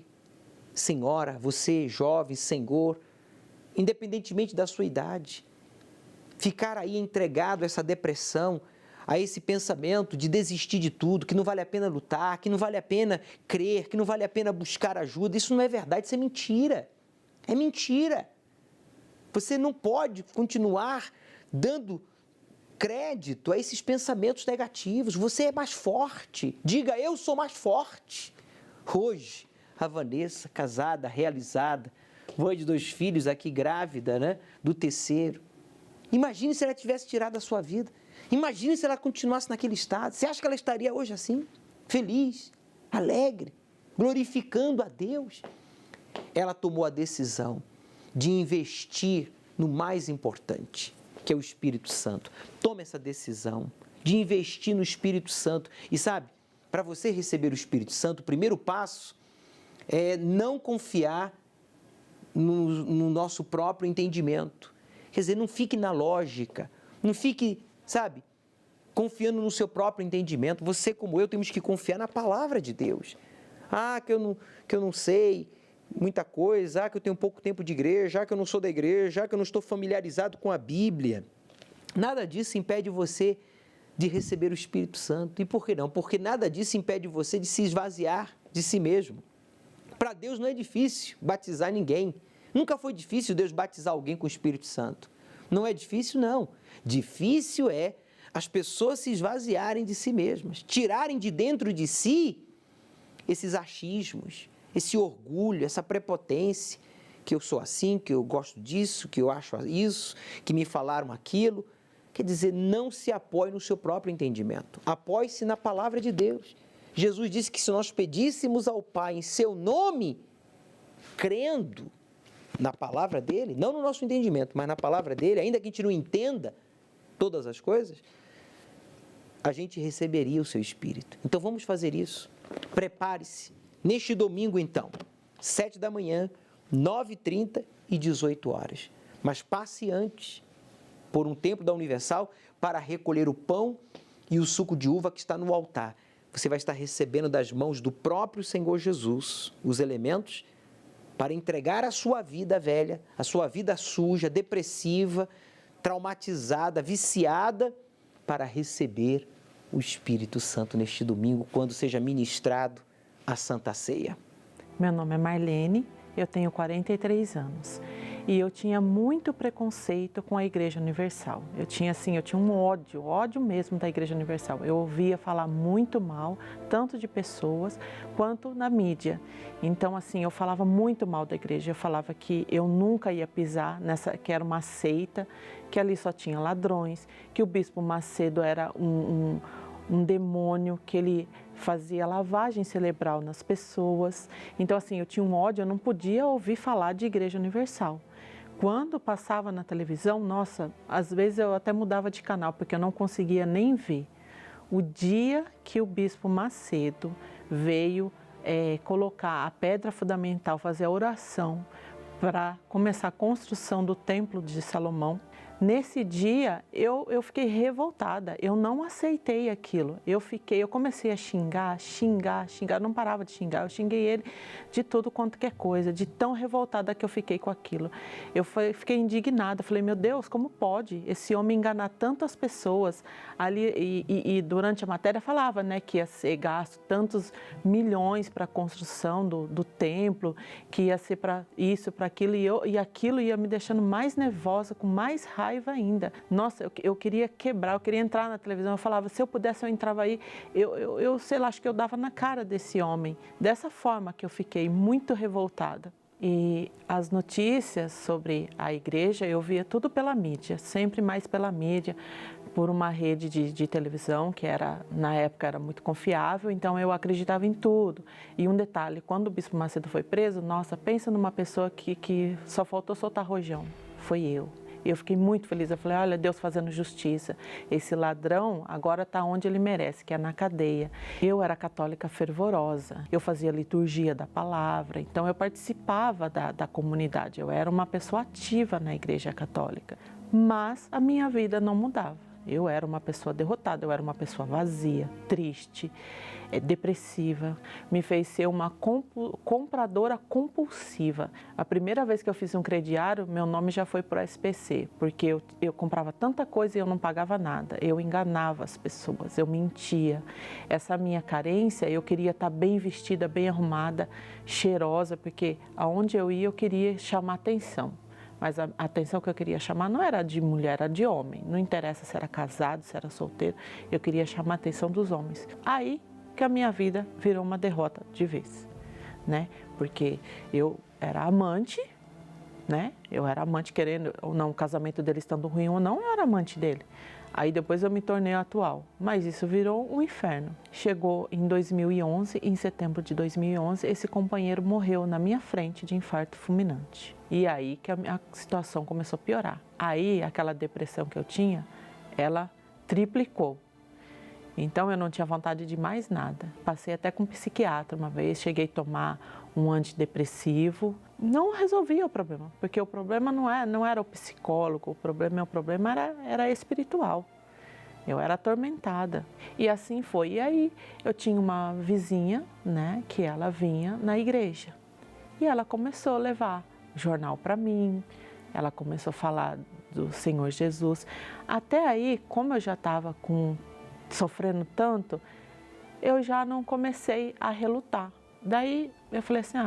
senhora, você jovem, senhor, independentemente da sua idade. Ficar aí entregado a essa depressão, a esse pensamento de desistir de tudo, que não vale a pena lutar, que não vale a pena crer, que não vale a pena buscar ajuda. Isso não é verdade, isso é mentira. É mentira. Você não pode continuar dando crédito a esses pensamentos negativos. Você é mais forte. Diga, eu sou mais forte. Hoje, a Vanessa, casada, realizada, mãe de 2 filhos, aqui grávida, né, do 3º. Imagine se ela tivesse tirado a sua vida. Imagine se ela continuasse naquele estado. Você acha que ela estaria hoje assim? Feliz, alegre, glorificando a Deus? Ela tomou a decisão de investir no mais importante, que é o Espírito Santo. Tome essa decisão de investir no Espírito Santo. E sabe, para você receber o Espírito Santo, o primeiro passo é não confiar no nosso próprio entendimento. Quer dizer, não fique na lógica, não fique, sabe, confiando no seu próprio entendimento. Você, como eu, temos que confiar na palavra de Deus. Que eu não sei muita coisa, que eu tenho pouco tempo de igreja, que eu não sou da igreja, que eu não estou familiarizado com a Bíblia. Nada disso impede você de receber o Espírito Santo. E por que não? Porque nada disso impede você de se esvaziar de si mesmo. Para Deus não é difícil batizar ninguém. Nunca foi difícil Deus batizar alguém com o Espírito Santo. Não é difícil, não. Difícil é as pessoas se esvaziarem de si mesmas, tirarem de dentro de si esses achismos, esse orgulho, essa prepotência, que eu sou assim, que eu gosto disso, que eu acho isso, que me falaram aquilo. Quer dizer, não se apoie no seu próprio entendimento. Apoie-se na palavra de Deus. Jesus disse que se nós pedíssemos ao Pai em seu nome, crendo na palavra dele, não no nosso entendimento, mas na palavra dele, ainda que a gente não entenda todas as coisas, a gente receberia o seu Espírito. Então vamos fazer isso. Prepare-se. Neste domingo, então, 7 da manhã, 9h30 e 18 horas. Mas passe antes por um templo da Universal para recolher o pão e o suco de uva que está no altar. Você vai estar recebendo das mãos do próprio Senhor Jesus os elementos para entregar a sua vida velha, a sua vida suja, depressiva, traumatizada, viciada, para receber o Espírito Santo neste domingo, quando seja ministrado a Santa Ceia.
Meu nome é Marlene, eu tenho 43 anos e eu tinha muito preconceito com a Igreja Universal. Eu tinha um ódio mesmo da Igreja Universal. Eu ouvia falar muito mal, tanto de pessoas quanto na mídia. Então, eu falava muito mal da igreja. Eu falava que eu nunca ia pisar que era uma seita, que ali só tinha ladrões, que o Bispo Macedo era um demônio, que ele fazia lavagem cerebral nas pessoas. Então, eu tinha um ódio, eu não podia ouvir falar de Igreja Universal. Quando passava na televisão, nossa, às vezes eu até mudava de canal, porque eu não conseguia nem ver. O dia que o Bispo Macedo veio colocar a pedra fundamental, fazer a oração para começar a construção do Templo de Salomão, Nesse dia, eu fiquei revoltada, eu não aceitei aquilo. Eu comecei a xingar, não parava de xingar. Eu xinguei ele de tudo quanto que é coisa, de tão revoltada que eu fiquei com aquilo. Eu fiquei indignada, falei, meu Deus, como pode esse homem enganar tantas pessoas? Ali, e durante a matéria falava, né, que ia ser gasto tantos milhões para a construção do templo, que ia ser para isso, para aquilo, e aquilo ia me deixando mais nervosa, com mais raiva ainda. Nossa, eu queria quebrar, eu queria entrar na televisão, eu falava, se eu pudesse eu entrava aí, eu sei lá, acho que eu dava na cara desse homem. Dessa forma que eu fiquei muito revoltada. E as notícias sobre a igreja eu via tudo pela mídia, sempre mais pela mídia, por uma rede de televisão que na época era muito confiável, então eu acreditava em tudo. E um detalhe, quando o Bispo Macedo foi preso, nossa, pensa numa pessoa que só faltou soltar rojão, foi eu. E eu fiquei muito feliz, eu falei, olha, Deus fazendo justiça. Esse ladrão agora está onde ele merece, que é na cadeia. Eu era católica fervorosa, eu fazia liturgia da palavra, então eu participava da comunidade, eu era uma pessoa ativa na Igreja Católica. Mas a minha vida não mudava. Eu era uma pessoa derrotada, eu era uma pessoa vazia, triste, depressiva. Me fez ser uma compradora compulsiva. A primeira vez que eu fiz um crediário, meu nome já foi para o SPC, porque eu comprava tanta coisa e eu não pagava nada. Eu enganava as pessoas, eu mentia. Essa minha carência, eu queria estar bem vestida, bem arrumada, cheirosa, porque aonde eu ia eu queria chamar atenção. Mas a atenção que eu queria chamar não era de mulher, era de homem. Não interessa se era casado, se era solteiro. Eu queria chamar a atenção dos homens. Aí que a minha vida virou uma derrota de vez, né? Porque eu era amante, né? Eu era amante querendo ou não, o casamento dele estando ruim ou não, eu era amante dele. Aí depois eu me tornei atual, mas isso virou um inferno. Chegou em 2011, em setembro de 2011, esse companheiro morreu na minha frente de infarto fulminante. E aí que a situação começou a piorar. Aí aquela depressão que eu tinha, ela triplicou. Então eu não tinha vontade de mais nada. Passei até com um psiquiatra uma vez, cheguei a tomar um antidepressivo. Não resolvia o problema, porque o problema não era o psicólogo, o problema era espiritual. Eu era atormentada. E assim foi. E aí eu tinha uma vizinha, né, que ela vinha na igreja. E ela começou a levar jornal para mim, ela começou a falar do Senhor Jesus. Até aí, como eu já estava sofrendo tanto, eu já não comecei a relutar. Daí eu falei assim,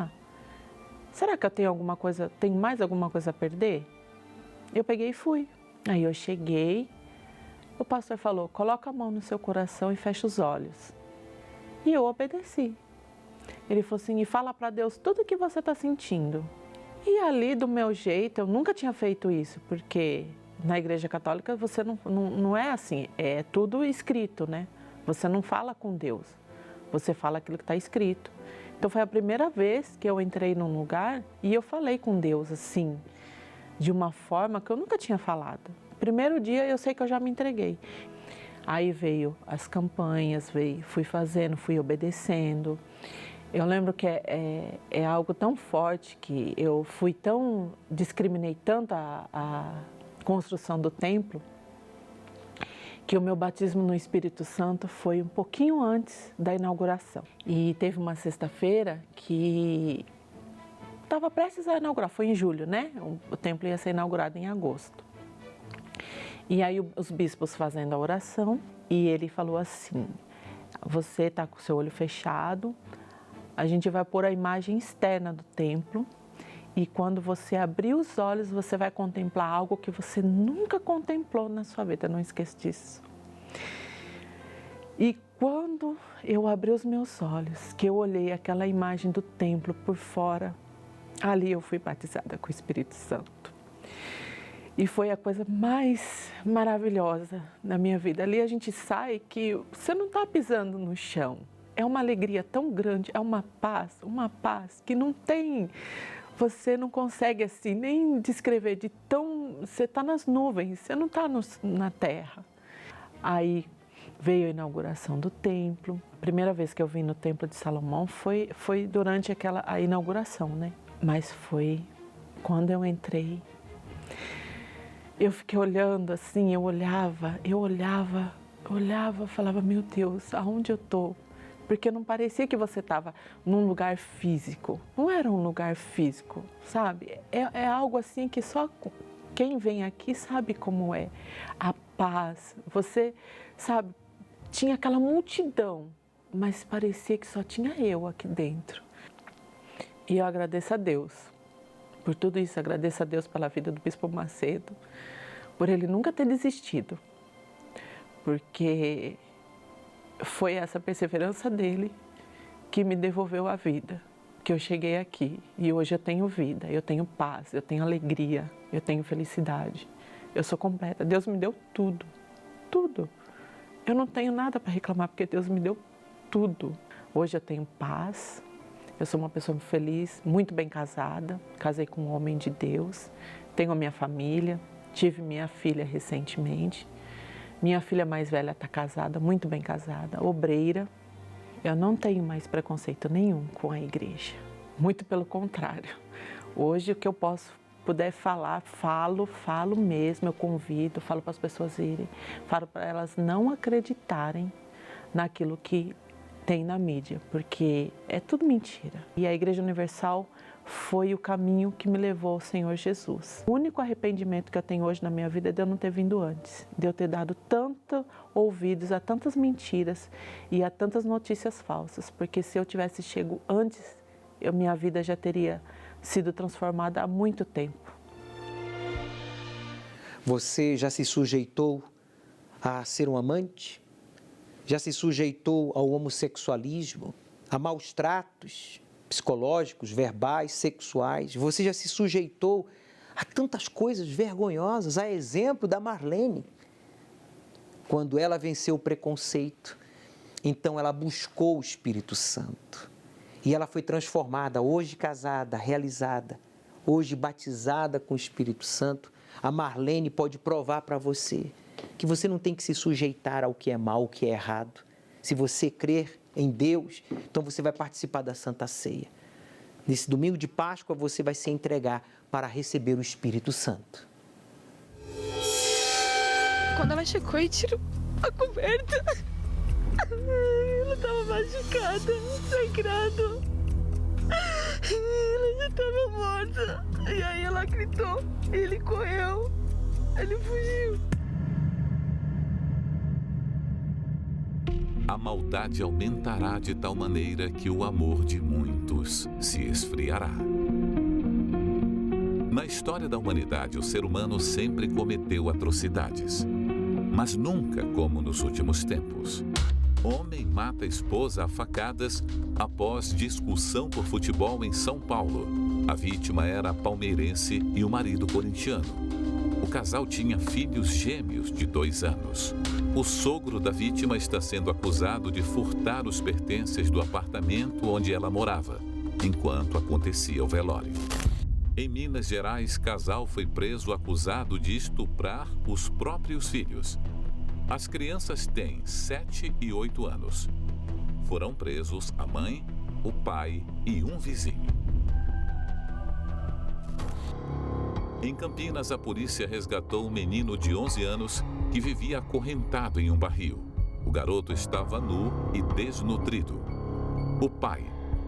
será que eu tenho mais alguma coisa a perder? Eu peguei e fui. Aí eu cheguei, o pastor falou, coloca a mão no seu coração e fecha os olhos. E eu obedeci. Ele falou assim, e fala para Deus tudo o que você está sentindo. E ali, do meu jeito, eu nunca tinha feito isso, porque na Igreja Católica você não é assim, é tudo escrito, né? Você não fala com Deus, você fala aquilo que está escrito. Então foi a primeira vez que eu entrei num lugar e eu falei com Deus assim, de uma forma que eu nunca tinha falado. Primeiro dia eu sei que eu já me entreguei. Aí veio as campanhas, fui fazendo, fui obedecendo. Eu lembro que é algo tão forte que eu discriminei tanto a construção do templo, que o meu batismo no Espírito Santo foi um pouquinho antes da inauguração. E teve uma sexta-feira que estava prestes a inaugurar, foi em julho, né? O templo ia ser inaugurado em agosto. E aí os bispos fazendo a oração, e ele falou assim, você está com o seu olho fechado, a gente vai pôr a imagem externa do templo e quando você abrir os olhos, você vai contemplar algo que você nunca contemplou na sua vida, não esqueça disso. E quando eu abri os meus olhos, que eu olhei aquela imagem do templo por fora, ali eu fui batizada com o Espírito Santo. E foi a coisa mais maravilhosa na minha vida. Ali a gente sai que você não está pisando no chão. É uma alegria tão grande, é uma paz que não tem, você não consegue assim nem descrever de tão, você está nas nuvens, você não está na terra. Aí veio a inauguração do templo. A primeira vez que eu vim no Templo de Salomão foi durante a inauguração, né? Mas foi quando eu entrei, Eu fiquei olhando assim, eu olhava, falava, meu Deus, aonde eu tô? Porque não parecia que você estava num lugar físico. Não era um lugar físico, sabe? É algo assim que só quem vem aqui sabe como é. A paz, você, sabe, tinha aquela multidão, mas parecia que só tinha eu aqui dentro. E eu agradeço a Deus por tudo isso. Agradeço a Deus pela vida do Bispo Macedo, por ele nunca ter desistido. Porque foi essa perseverança dele que me devolveu a vida, que eu cheguei aqui e hoje eu tenho vida, eu tenho paz, eu tenho alegria, eu tenho felicidade, eu sou completa. Deus me deu tudo, tudo. Eu não tenho nada para reclamar porque Deus me deu tudo. Hoje eu tenho paz, eu sou uma pessoa feliz, muito bem casada, casei com um homem de Deus, tenho a minha família, tive minha filha recentemente. Minha filha mais velha está casada, muito bem casada, obreira. Eu não tenho mais preconceito nenhum com a igreja. Muito pelo contrário. Hoje o que eu puder falar, falo mesmo, eu convido, falo para as pessoas irem, falo para elas não acreditarem naquilo que tem na mídia, porque é tudo mentira. E a Igreja Universal foi o caminho que me levou ao Senhor Jesus. O único arrependimento que eu tenho hoje na minha vida é de eu não ter vindo antes, de eu ter dado tanto ouvidos a tantas mentiras e a tantas notícias falsas, porque se eu tivesse chego antes, minha vida já teria sido transformada há muito tempo.
Você já se sujeitou a ser um amante? Já se sujeitou ao homossexualismo, a maus tratos psicológicos, verbais, sexuais? Você já se sujeitou a tantas coisas vergonhosas, a exemplo da Marlene? Quando ela venceu o preconceito, então ela buscou o Espírito Santo. E ela foi transformada, hoje casada, realizada, hoje batizada com o Espírito Santo. A Marlene pode provar para você que você não tem que se sujeitar ao que é mal, ao que é errado. Se você crer em Deus, então você vai participar da Santa Ceia. Nesse domingo de Páscoa, você vai se entregar para receber o Espírito Santo.
Quando ela chegou e tirou a coberta, ela estava machucada, sangrando. Ela já estava morta. E aí ela gritou, ele correu, ele fugiu.
A maldade aumentará de tal maneira que o amor de muitos se esfriará. Na história da humanidade, o ser humano sempre cometeu atrocidades, mas nunca como nos últimos tempos. Homem mata esposa a facadas após discussão por futebol em São Paulo. A vítima era palmeirense e o marido corintiano. O casal tinha filhos gêmeos de 2 anos. O sogro da vítima está sendo acusado de furtar os pertences do apartamento onde ela morava, enquanto acontecia o velório. Em Minas Gerais, casal foi preso acusado de estuprar os próprios filhos. As crianças têm 7 e 8 anos. Foram presos a mãe, o pai e um vizinho. Em Campinas, a polícia resgatou um menino de 11 anos que vivia acorrentado em um barril. O garoto estava nu e desnutrido. O pai,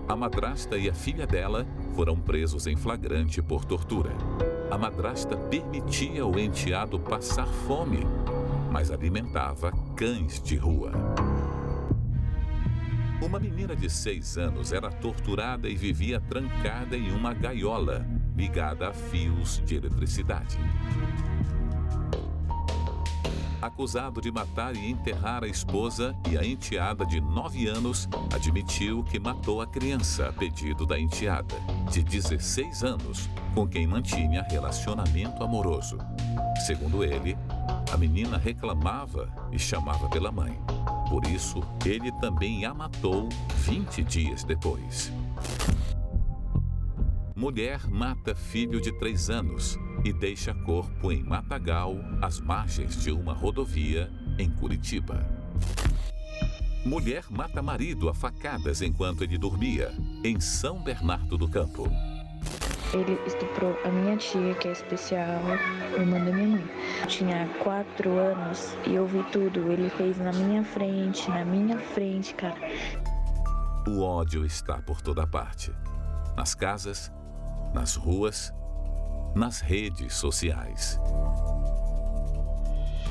a madrasta e a filha dela foram presos em flagrante por tortura. A madrasta permitia ao enteado passar fome, mas alimentava cães de rua. Uma menina de 6 anos era torturada e vivia trancada em uma gaiola, ligada a fios de eletricidade. Acusado de matar e enterrar a esposa e a enteada de 9 anos, admitiu que matou a criança a pedido da enteada, de 16 anos, com quem mantinha relacionamento amoroso. Segundo ele, a menina reclamava e chamava pela mãe. Por isso, ele também a matou 20 dias depois. Mulher mata filho de 3 anos e deixa corpo em Matagal, às margens de uma rodovia em Curitiba. Mulher mata marido a facadas enquanto ele dormia, em São Bernardo do Campo.
Ele estuprou a minha tia, que é especial, irmã da minha mãe. Eu tinha 4 anos e eu vi tudo. Ele fez na minha frente, cara.
O ódio está por toda parte. Nas casas, nas ruas, nas redes sociais.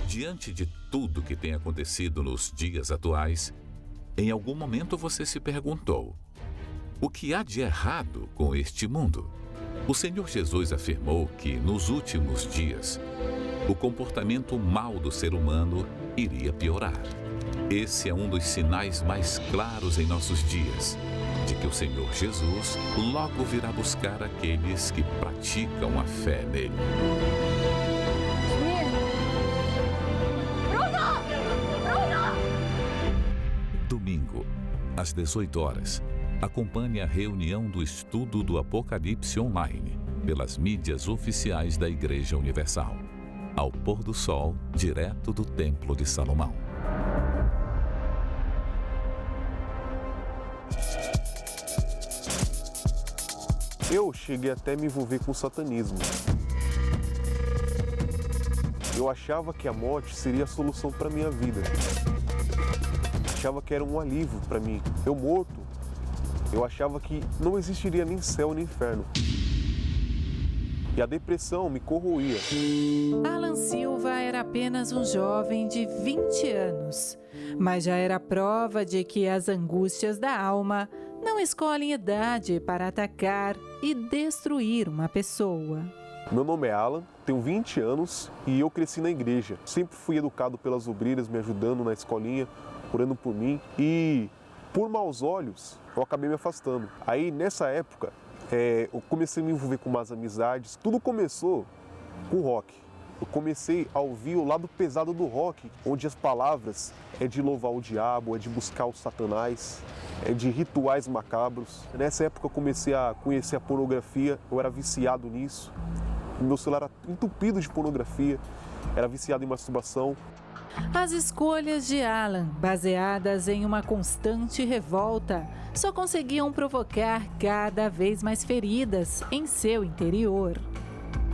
Diante de tudo que tem acontecido nos dias atuais, em algum momento você se perguntou: o que há de errado com este mundo? O Senhor Jesus afirmou que, nos últimos dias, o comportamento mau do ser humano iria piorar. Esse é um dos sinais mais claros em nossos dias, de que o Senhor Jesus logo virá buscar aqueles que praticam a fé nele. Domingo, às 18 horas, acompanhe a reunião do estudo do Apocalipse online, pelas mídias oficiais da Igreja Universal, ao pôr do sol, direto do Templo de Salomão.
Eu cheguei até a me envolver com o satanismo. Eu achava que a morte seria a solução para a minha vida. Achava que era um alívio para mim. Eu morto, eu achava que não existiria nem céu nem inferno. E a depressão me corroía.
Alan Silva era apenas um jovem de 20 anos, mas já era prova de que as angústias da alma não escolhem idade para atacar e destruir uma pessoa.
Meu nome é Alan, tenho 20 anos e eu cresci na igreja. Sempre fui educado pelas obreiras, me ajudando na escolinha, orando por mim. E por maus olhos, eu acabei me afastando. Aí, nessa época, eu comecei a me envolver com umas amizades. Tudo começou com rock. Eu comecei a ouvir o lado pesado do rock, onde as palavras é de louvar o diabo, é de buscar o Satanás, é de rituais macabros. Nessa época eu comecei a conhecer a pornografia, eu era viciado nisso. O meu celular era entupido de pornografia, era viciado em masturbação.
As escolhas de Alan, baseadas em uma constante revolta, só conseguiam provocar cada vez mais feridas em seu interior.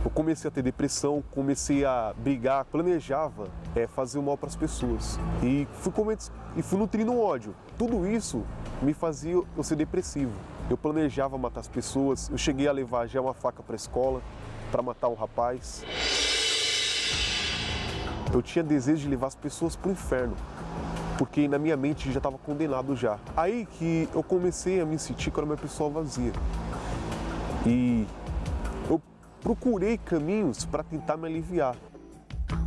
Eu comecei a ter depressão, comecei a brigar, planejava fazer o mal para as pessoas. E fui nutrindo um ódio. Tudo isso me fazia eu ser depressivo. Eu planejava matar as pessoas, eu cheguei a levar já uma faca para a escola para matar um rapaz. Eu tinha desejo de levar as pessoas para o inferno, porque na minha mente já estava condenado já. Aí que eu comecei a me sentir que eu era uma pessoa vazia. E eu procurei caminhos para tentar me aliviar.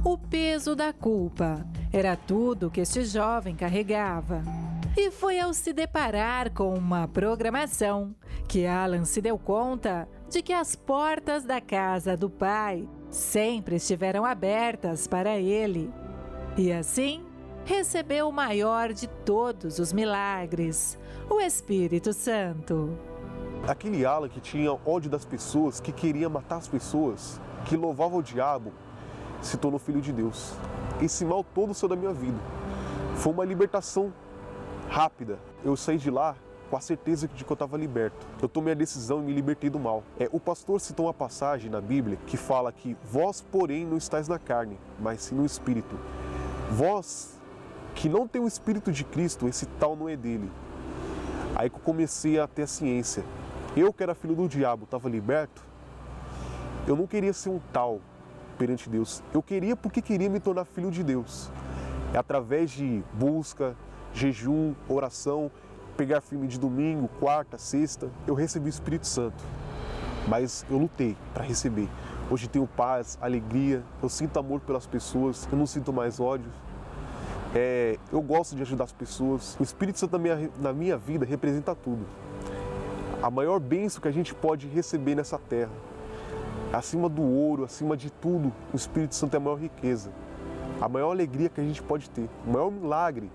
O peso da culpa era tudo que este jovem carregava. E foi ao se deparar com uma programação que Alan se deu conta de que as portas da casa do pai sempre estiveram abertas para ele. E assim, recebeu o maior de todos os milagres, o Espírito Santo.
Aquele Alan que tinha ódio das pessoas, que queria matar as pessoas, que louvava o diabo, se tornou filho de Deus. Esse mal todo saiu da minha vida. Foi uma libertação rápida. Eu saí de lá com a certeza de que eu estava liberto. Eu tomei a decisão e me libertei do mal. O pastor citou uma passagem na Bíblia que fala que vós, porém, não estáis na carne, mas sim no Espírito. Vós, que não tem o Espírito de Cristo, esse tal não é dele. Aí que eu comecei a ter a ciência. Eu, que era filho do diabo, estava liberto. Eu não queria ser um tal perante Deus. Eu queria porque queria me tornar filho de Deus. Através de busca, jejum, oração, pegar firme de domingo, quarta, sexta, eu recebi o Espírito Santo. Mas eu lutei para receber. Hoje tenho paz, alegria, eu sinto amor pelas pessoas, eu não sinto mais ódio. Eu gosto de ajudar as pessoas. O Espírito Santo na minha vida representa tudo. A maior bênção que a gente pode receber nessa terra. Acima do ouro, acima de tudo, o Espírito Santo é a maior riqueza. A maior alegria que a gente pode ter. O maior milagre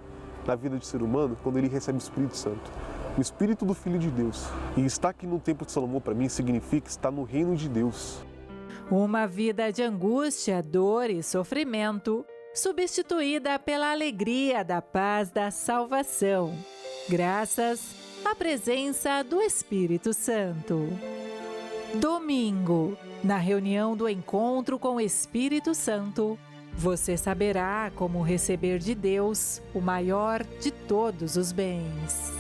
na vida do ser humano quando ele recebe o Espírito Santo. O Espírito do Filho de Deus. E estar aqui no Templo de Salomão, para mim, significa estar no reino de Deus.
Uma vida de angústia, dor e sofrimento, substituída pela alegria da paz da salvação, graças à presença do Espírito Santo. Domingo, na reunião do Encontro com o Espírito Santo, você saberá como receber de Deus o maior de todos os bens.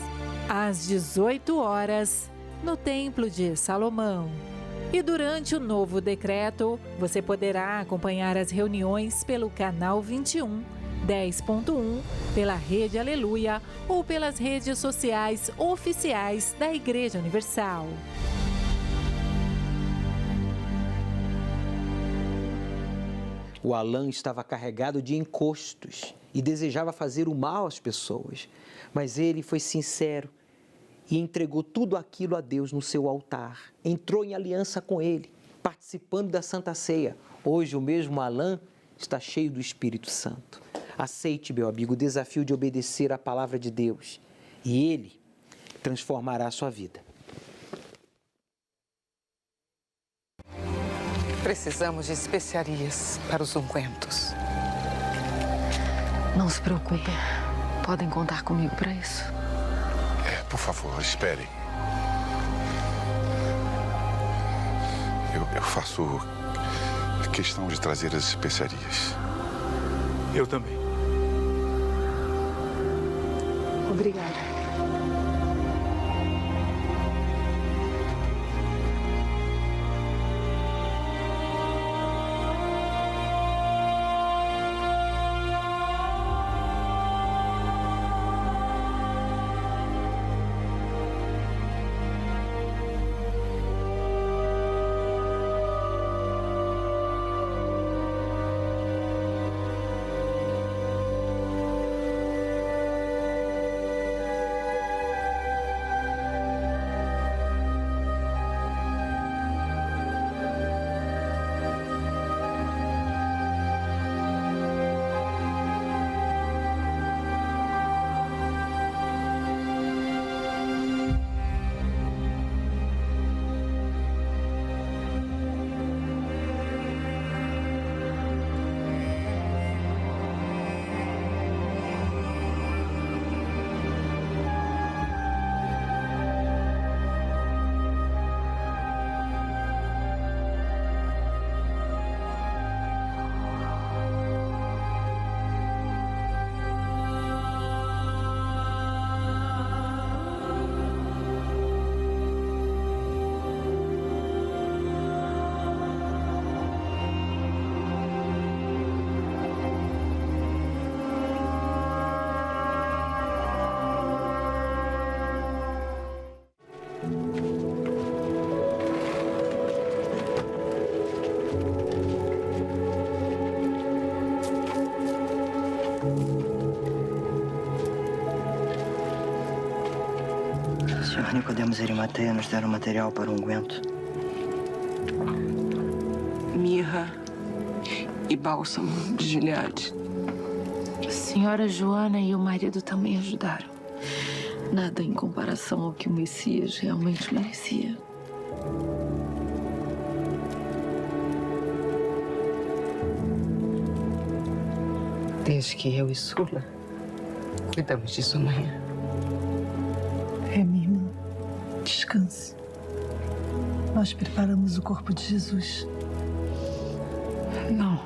Às 18 horas, no Templo de Salomão. E durante o novo decreto, você poderá acompanhar as reuniões pelo canal 21, 10.1, pela Rede Aleluia ou pelas redes sociais oficiais da Igreja Universal.
O Alan estava carregado de encostos e desejava fazer o mal às pessoas, mas ele foi sincero e entregou tudo aquilo a Deus no seu altar. Entrou em aliança com ele, participando da Santa Ceia. Hoje o mesmo Alan está cheio do Espírito Santo. Aceite, meu amigo, o desafio de obedecer à palavra de Deus e ele transformará a sua vida.
Precisamos de especiarias para os ungüentos. Não se preocupem. Podem contar comigo para isso.
Por favor, esperem. Eu faço questão de trazer as especiarias.
Eu também.
Obrigada.
Senhor Nicodemos e Arimateia nos deram material para o unguento.
Mirra e bálsamo de Gileade.
A senhora Joana e o marido também ajudaram. Nada em comparação ao que o Messias realmente merecia.
Desde que eu e Sula cuidamos disso amanhã.
É, minha irmã. Descanse. Nós preparamos o corpo de Jesus.
Não,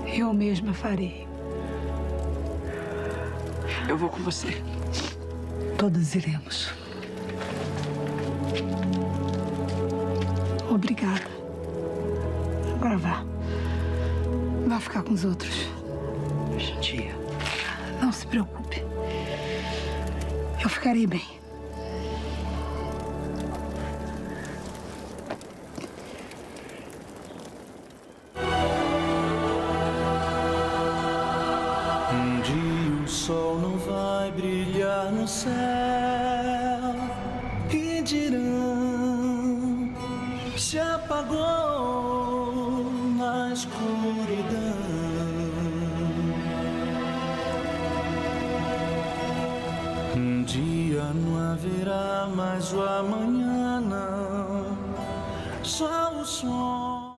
eu mesma farei. Eu vou com você.
Todos iremos. Obrigada. Agora vá. Vá ficar com os outros.
Tia.
Não se preocupe. Eu ficarei bem.
Um dia o sol não vai brilhar no céu e dirão: se apagou na escuridão. Um dia não haverá mais o amanhã, não, só o som